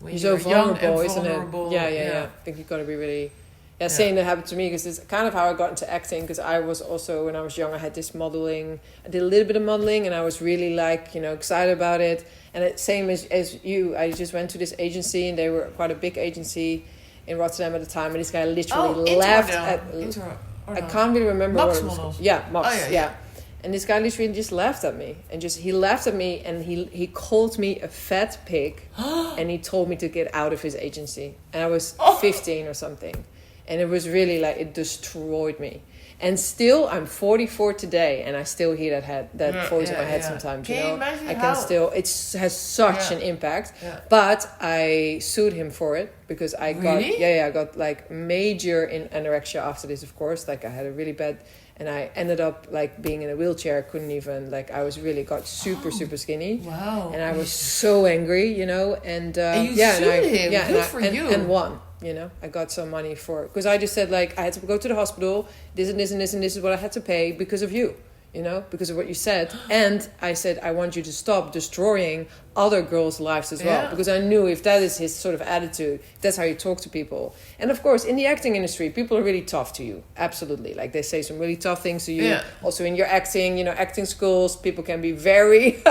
When You're so young and vulnerable, isn't vulnerable. it? Yeah. I think you've got to be really. Yeah, saying that happened to me because it's kind of how I got into acting. Because I was also, when I was young, I had this modeling. I did a little bit of modeling, and I was really like, excited about it. And it, same as you, I just went to this agency, and they were quite a big agency in Rotterdam at the time. And this guy literally left I can't really remember Max what it was. models. Yeah, Max. Oh, yeah. And this guy literally just laughed at me, and he laughed at me, and he called me a fat pig, and he told me to get out of his agency. And I was 15 or something, and it was really like it destroyed me. And still, I'm 44 today, and I still hear that voice in my head sometimes. Can you imagine I can still. It has such an impact. Yeah. But I sued him for it because I got I got like major anorexia after this. Of course, like I had a really bad, and I ended up like being in a wheelchair. Couldn't even like I was really got super skinny. Wow. And I was so angry, and you sued him. Good for you. And won. I got some money because I just said like I had to go to the hospital. This and this and this and this is what I had to pay because of you. Because of what you said. And I said, I want you to stop destroying other girls' lives as well. Because I knew if that is his sort of attitude, that's how you talk to people. And of course, in the acting industry, people are really tough to you. Absolutely. Like they say some really tough things to you. Yeah. Also in your acting, acting schools, people can be very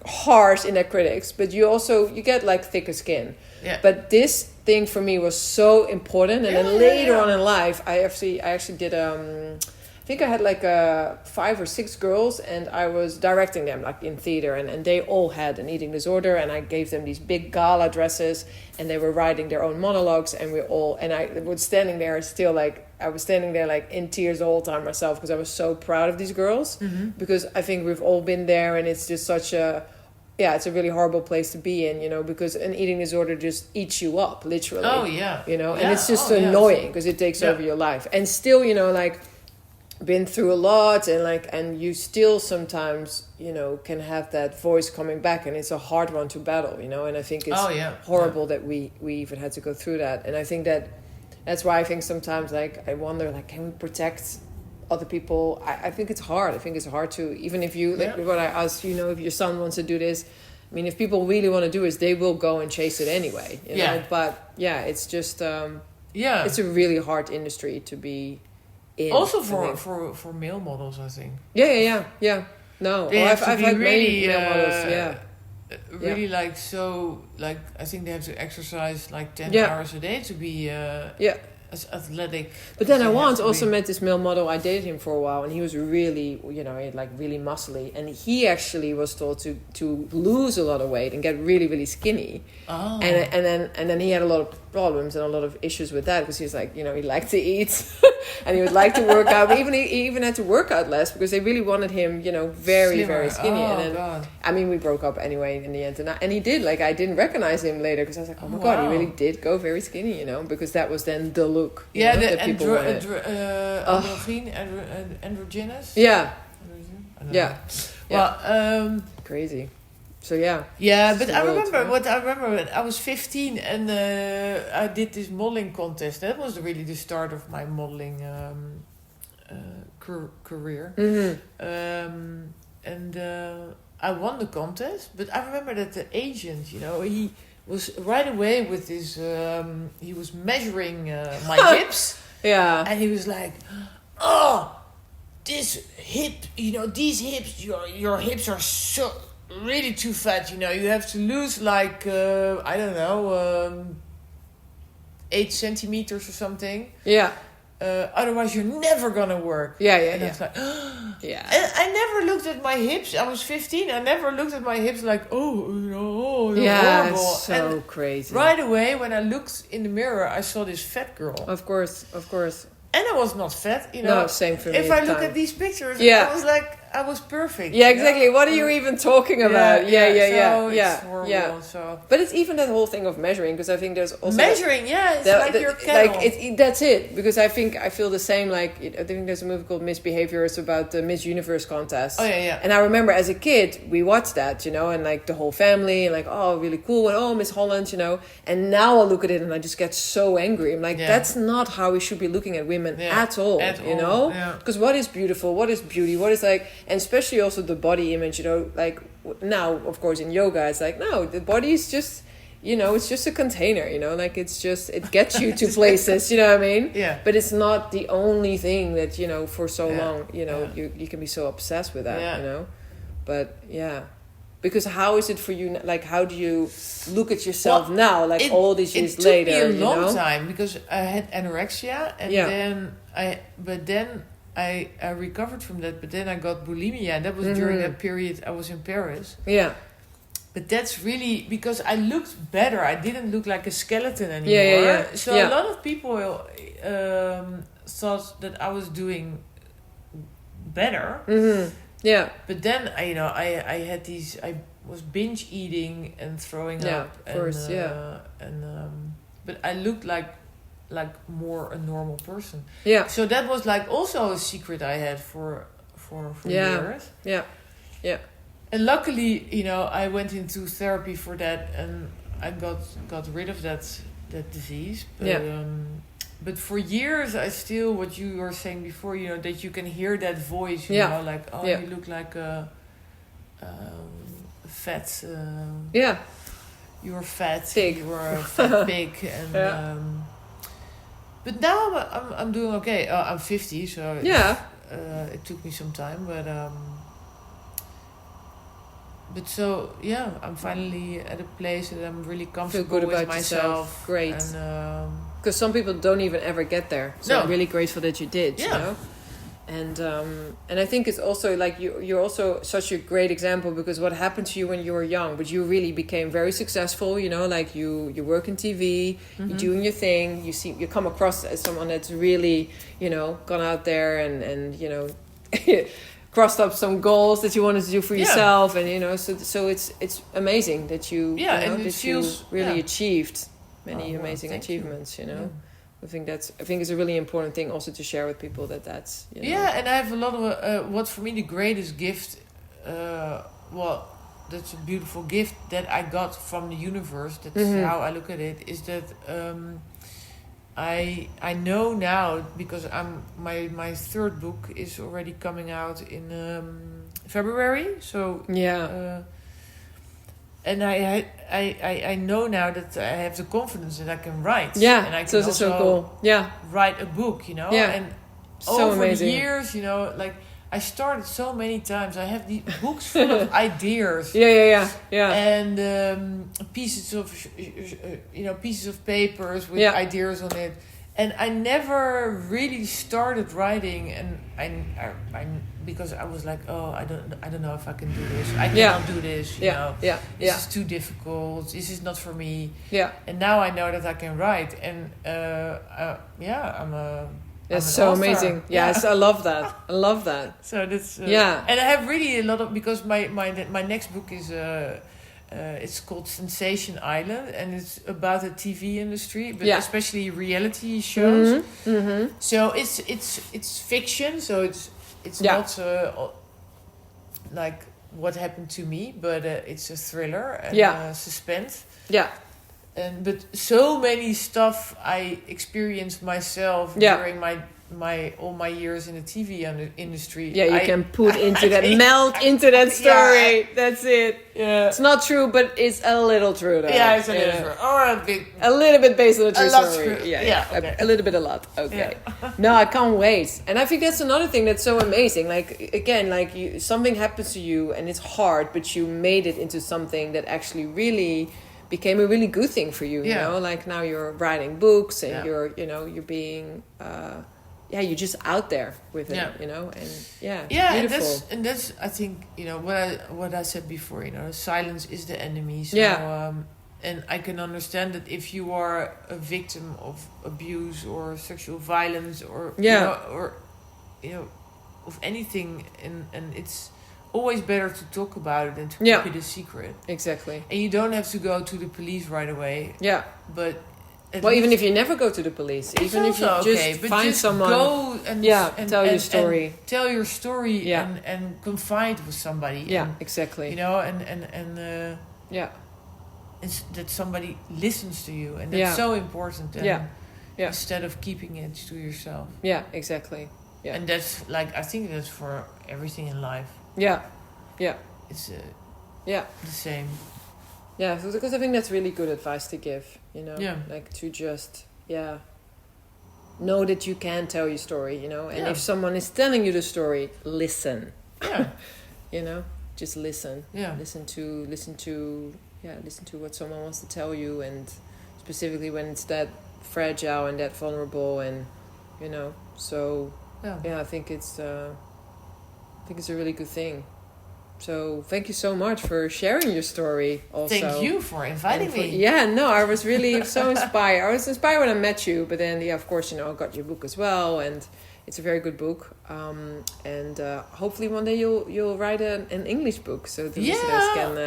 harsh in their critics. But you get like thicker skin. Yeah. But this thing for me was so important. And then later on in life, I actually did... I think I had like 5 or 6 girls, and I was directing them like in theater, and they all had an eating disorder, and I gave them these big gala dresses, and they were writing their own monologues, and I was standing there still like in tears the whole time myself because I was so proud of these girls because I think we've all been there, and it's just such it's a really horrible place to be in, because an eating disorder just eats you up literally. Oh yeah. And it's just annoying because it takes over your life, and still been through a lot, and you still sometimes can have that voice coming back, and it's a hard one to battle, and I think it's horrible that we even had to go through that. And I think that's why I think sometimes I wonder can we protect other people? I think it's hard. I think it's hard to, even if you what I asked, if your son wants to do this, I mean, if people really want to do this, they will go and chase it anyway, know? But it's just it's a really hard industry to be in. Also I think. for male models, I think. Yeah. No, I've had really, many male models. Yeah. Really like so like I think they have to exercise like 10 Yeah. hours a day to be Yeah. as athletic. But then as I they have once to also be. met this male model. I dated him for a while, and he was really, like really muscly. And he actually was told to lose a lot of weight and get really, really skinny. Oh. And then he had a lot of problems and a lot of issues with that because he was like, he liked to eat and he would like to work out. But he even had to work out less because they really wanted him, very, Slimmer. very skinny. Oh, and then, God. I mean, we broke up anyway in the end. And he did. Like, I didn't recognize him later because I was like, oh my God, he really did go very skinny, because that was then the look. Yeah, the that people wanted. androgynous. Yeah. I don't Yeah. know. Well, crazy. So yeah. yeah, but It's I the world, remember huh? when I was 15 and I did this modeling contest. That was really the start of my modeling career. Mm-hmm. And I won the contest, but I remember that the agent, he was right away with his. He was measuring my hips, Yeah. and he was like, "Oh, this hip, these hips, your hips are so really too fat. You have to lose like I don't know, 8 centimeters or something. Yeah. Otherwise, you're never gonna work." Yeah. And I was like, Yeah. and I never looked at my hips. I was 15. I never looked at my hips like, they're Yeah. horrible. It's so And crazy. right away, when I looked in the mirror, I saw this fat girl. Of course. And I was not fat, No, same for me. If at I the look time. at these pictures, Yeah. I was like, I was perfect. Yeah, exactly. What are you even talking about? So Yeah. it's horrible. Yeah. So But it's even that whole thing of measuring, because I think there's also measuring, it's like your kettle. that's it. Because I feel the same. Like I think there's a movie called Misbehavior. It's about the Miss Universe contest. Oh yeah. And I remember as a kid we watched that, and like the whole family, and like really cool, and Miss Holland, And now I look at it and I just get so angry. I'm like, that's not how we should be looking at women at all. Because what is beautiful? What is beauty? What is like, and especially also the body image. Like now, of course, in yoga, it's like no, the body is just. It's just a container, like it gets you to places, you know what I mean? Yeah. But it's not the only thing that, for so long, Yeah. you can be so obsessed with that, Yeah. But yeah. Because how is it for you, like how do you look at yourself now, like all these years later? It took me a long time because I had anorexia and then I recovered from that, but then I got bulimia, and that was during that period I was in Paris. Yeah. But that's really because I looked better. I didn't look like a skeleton anymore. Yeah. So a lot of people thought that I was doing better. Mm-hmm. Yeah. But then I had these. I was binge eating and throwing up. Of course. But I looked like more a normal person. Yeah. So that was like also a secret I had for years. Yeah. And luckily, I went into therapy for that, and I got rid of that disease. But, but for years, I still, what you were saying before, that you can hear that voice, like, you look like a fat. You're fat. Pig. You were a fat pig, and. But now I'm doing okay. I'm 50, so it took me some time, but. But so I'm finally at a place that I'm really comfortable with myself. Yourself. Great. Because some people don't even ever get there. So I'm really grateful that you did. And I think it's also like you're also such a great example, because what happened to you when you were young, but you really became very successful. Like you work in TV, you're doing your thing. You come across as someone that's really gone out there and crossed up some goals that you wanted to do for yourself, and so it's amazing that you you really achieved many amazing achievements. I think it's a really important thing also to share with people that's and I have a lot of what for me the greatest gift, that's a beautiful gift that I got from the universe. That's how I look at it. Is that I know now, because my third book is already coming out in February. So and I know now that I have the confidence that I can write. Yeah, and I can so cool. Yeah, write a book. And So over amazing. the years, you know, like I started so many times. I have these books full of ideas. Yeah. And pieces of pieces of papers with ideas on it, and I never really started writing. And I because I was like, oh, I don't know if I can do this. I cannot do this. You know, this is too difficult. This is not for me. Yeah. And now I know that I can write, and I'm a. That's so author. Amazing. Yes, I love that. So that's and I have really a lot of, because my next book is it's called Sensation Island, and it's about the TV industry, but especially reality shows. Mm-hmm. So it's fiction, so it's not like what happened to me, but it's a thriller and suspense. Yeah. But so many stuff I experienced myself during all my years in the TV industry. Yeah, you can put into that, melt into that story. Yeah. That's it. Yeah. It's not true, but it's a little true though. Yeah, it's a little true. Or a little bit based on a true story. True. Yeah. Okay. A little bit, a lot. Okay. Yeah. No, I can't wait. And I think that's another thing that's so amazing. Like, again, like something happens to you and it's hard, but you made it into something that actually really became a really good thing for you, you know, like now you're writing books and you're being, you're just out there with it, you know, and beautiful. And that's I think, you know, what I said before, you know, silence is the enemy. So, and I can understand that if you are a victim of abuse or sexual violence or of anything, and it's always better to talk about it than to keep it a secret. Exactly. And you don't have to go to the police right away. Yeah. But even if you never go to the police, even if you just find someone, go and tell your story. And tell your story and confide with somebody. Yeah, and, exactly. You know, and it's that somebody listens to you, and that's so important. And instead of keeping it to yourself. Yeah, exactly. Yeah. And that's like, I think that's for everything in life. Yeah. It's the same. Yeah, because I think that's really good advice to give, you know? Yeah. Like to just, know that you can tell your story, you know? And if someone is telling you the story, listen. Yeah. You know? Just listen. Yeah. Listen to what someone wants to tell you, and specifically when it's that fragile and that vulnerable, and, you know, so... Yeah, I think it's a really good thing. So thank you so much for sharing your story also. Thank you for inviting me. Yeah, no, I was really so inspired. I was inspired when I met you, but then, of course, you know, I got your book as well, and it's a very good book. And hopefully one day you'll write an English book, so the listeners can,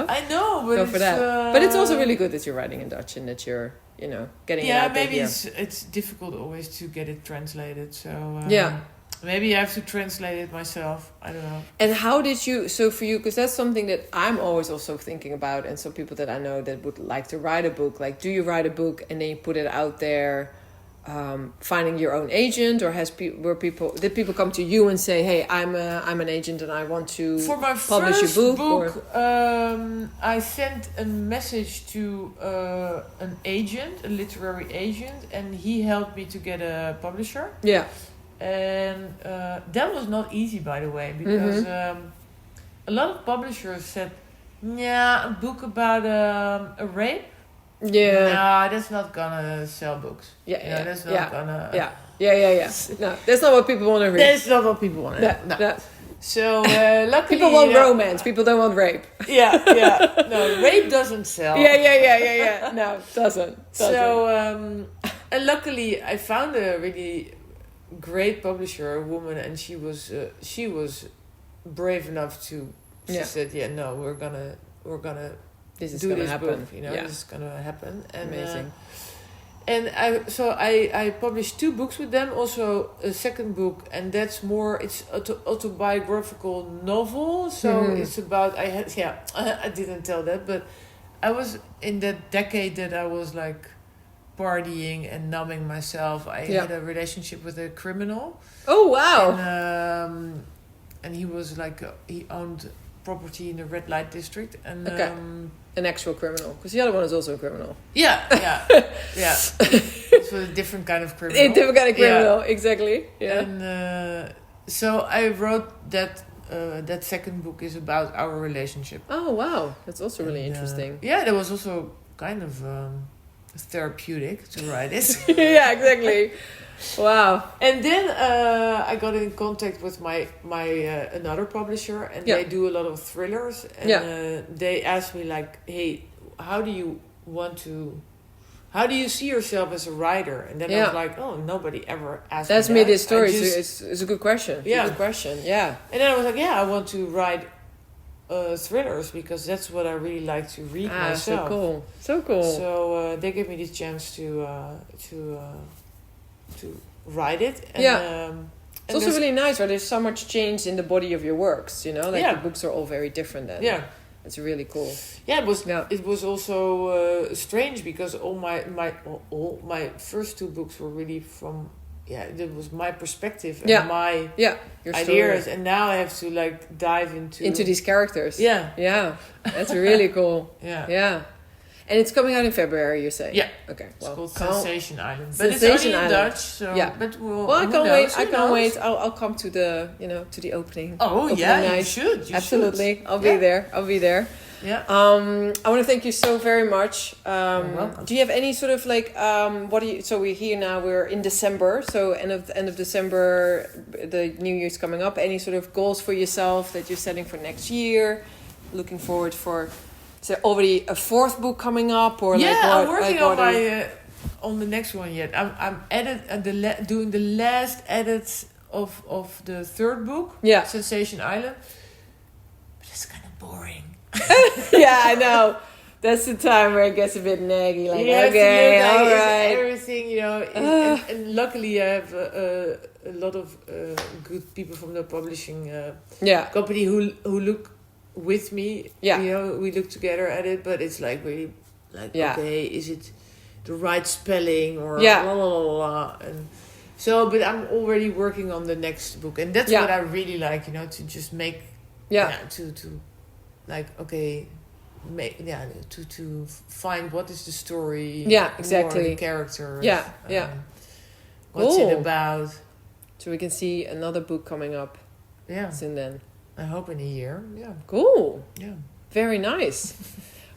I know, but go for that. But it's also really good that you're writing in Dutch and that you're, you know, getting it out there. Yeah, maybe it's difficult always to get it translated. So maybe I have to translate it myself. I don't know. And how did you? So for you, because that's something that I'm always also thinking about, and some people that I know that would like to write a book. Like, do you write a book and then you put it out there, finding your own agent, or did people come to you and say, "Hey, I'm an agent and I want to publish your book"? I sent a message to an agent, a literary agent, and he helped me to get a publisher. Yeah. And that was not easy, by the way, because a lot of publishers said, a book about a rape? Yeah. No, that's not gonna sell books. Yeah, that's not gonna... Yeah. No, that's not what people want to read. That's not what people want to read. No. So, luckily... People want romance. People don't want rape. Yeah. No, rape doesn't sell. Yeah. No, it doesn't. So, and luckily I found a really great publisher, a woman, and she was brave enough to... She said, we're gonna this is gonna happen. Book, you know, this is gonna happen. And, amazing. And I published 2 books with them, also a second book, and that's more, it's autobiographical novel. So it's about, I didn't tell that, but I was in that decade that I was like partying and numbing myself. I had a relationship with a criminal. Oh, wow. And he was like, he owned property in the red light district, and an actual criminal, because the other one is also a criminal. Yeah. It's a different kind of criminal. A different kind of criminal, exactly. Yeah. And so I wrote that. That second book is about our relationship. Oh wow, that's also really interesting. Yeah, that was also kind of therapeutic to write it. Yeah, exactly. Wow. And then I got in contact with my another publisher, and they do a lot of thrillers. And they asked me like, "Hey, how do you see yourself as a writer?" And then I was like, "Oh, nobody ever asked me that." That's made this story. It's a good question. Yeah. It's a good question. Yeah. And then I was like, "Yeah, I want to write thrillers because that's what I really like to read myself." So cool. So they gave me this chance to write it. And, it's also really nice where there's so much change in the body of your works. You know, like the books are all very different. Then it's really cool. Yeah, it was also strange because all my first two books were really from that was my perspective and my your ideas, story. And now I have to like dive into these characters. Yeah, that's really cool. Yeah. And it's coming out in February, you say? Yeah. Okay. It's called Sensation Island, but Sensation it's only in Island. Dutch. So but I can't wait. I can't wait. I'll come to the to the opening. Oh night. You should. Absolutely. I'll be there. Yeah. I want to thank you so very much. You're welcome. Do you have any sort of like what do you? So we're here now. We're in December. So end of December, the New Year's coming up. Any sort of goals for yourself that you're setting for next year? Looking forward for. Is there already a fourth book coming up, or I'm working on the next one yet. I'm doing the last edits of the third book. Yeah, Sensation Island. But it's kind of boring. Yeah, I know. That's the time where it gets a bit naggy. Like, okay, all right. Everything, and luckily I have a lot of good people from the publishing company who look with me. We look together at it, but it's like really like okay, is it the right spelling or la la la la, and so but I'm already working on the next book, and that's what I really like, to just make to like okay to find what is the story, exactly, the characters, what's it about, so we can see another book coming up soon then. I hope in a year. Yeah. Cool. Yeah. Very nice.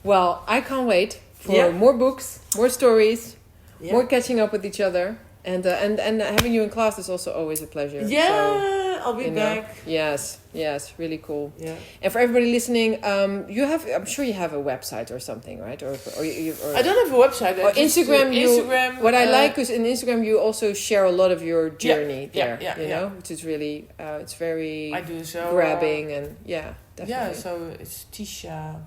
Well, I can't wait for more books, more stories, more catching up with each other, and having you in class is also always a pleasure. Yeah, so, I'll be back. Yes, really cool. Yeah. And for everybody listening, I'm sure you have a website or something, right? Or I don't have a website. Or Instagram. What I like is in Instagram you also share a lot of your journey there. You know, which is really it's very I do so grabbing and definitely. Yeah, so it's Thysia.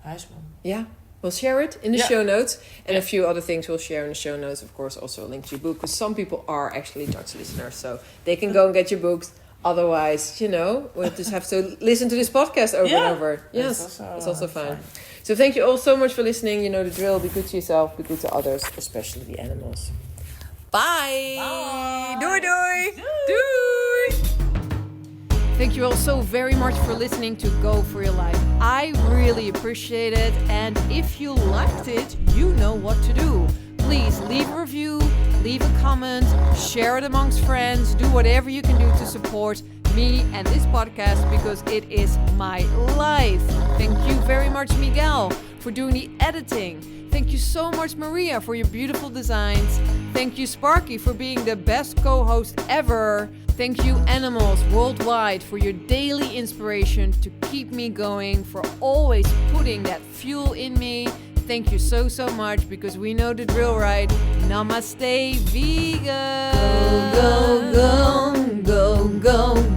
Huisman. Yeah. We'll share it in the show notes, and a few other things we'll share in the show notes. Of course, also a link to your book, because some people are actually Dutch listeners, so they can go and get your books. Otherwise, we'll just have to listen to this podcast over and over. Yes, it's also fun. So thank you all so much for listening. You know the drill. Be good to yourself. Be good to others, especially the animals. Bye. Bye. Doei doei. Doei. Thank you all so very much for listening to Go For Your Life. I really appreciate it. And if you liked it, you know what to do. Please leave a review, leave a comment, share it amongst friends, do whatever you can do to support me and this podcast, because it is my life. Thank you very much, Miguel, for doing the editing. Thank you so much, Maria, for your beautiful designs. Thank you, Sparky, for being the best co-host ever. Thank you, animals worldwide, for your daily inspiration to keep me going, for always putting that fuel in me. Thank you so much, because we know the drill, right? Namaste, vegan. Go, go, go, go, go.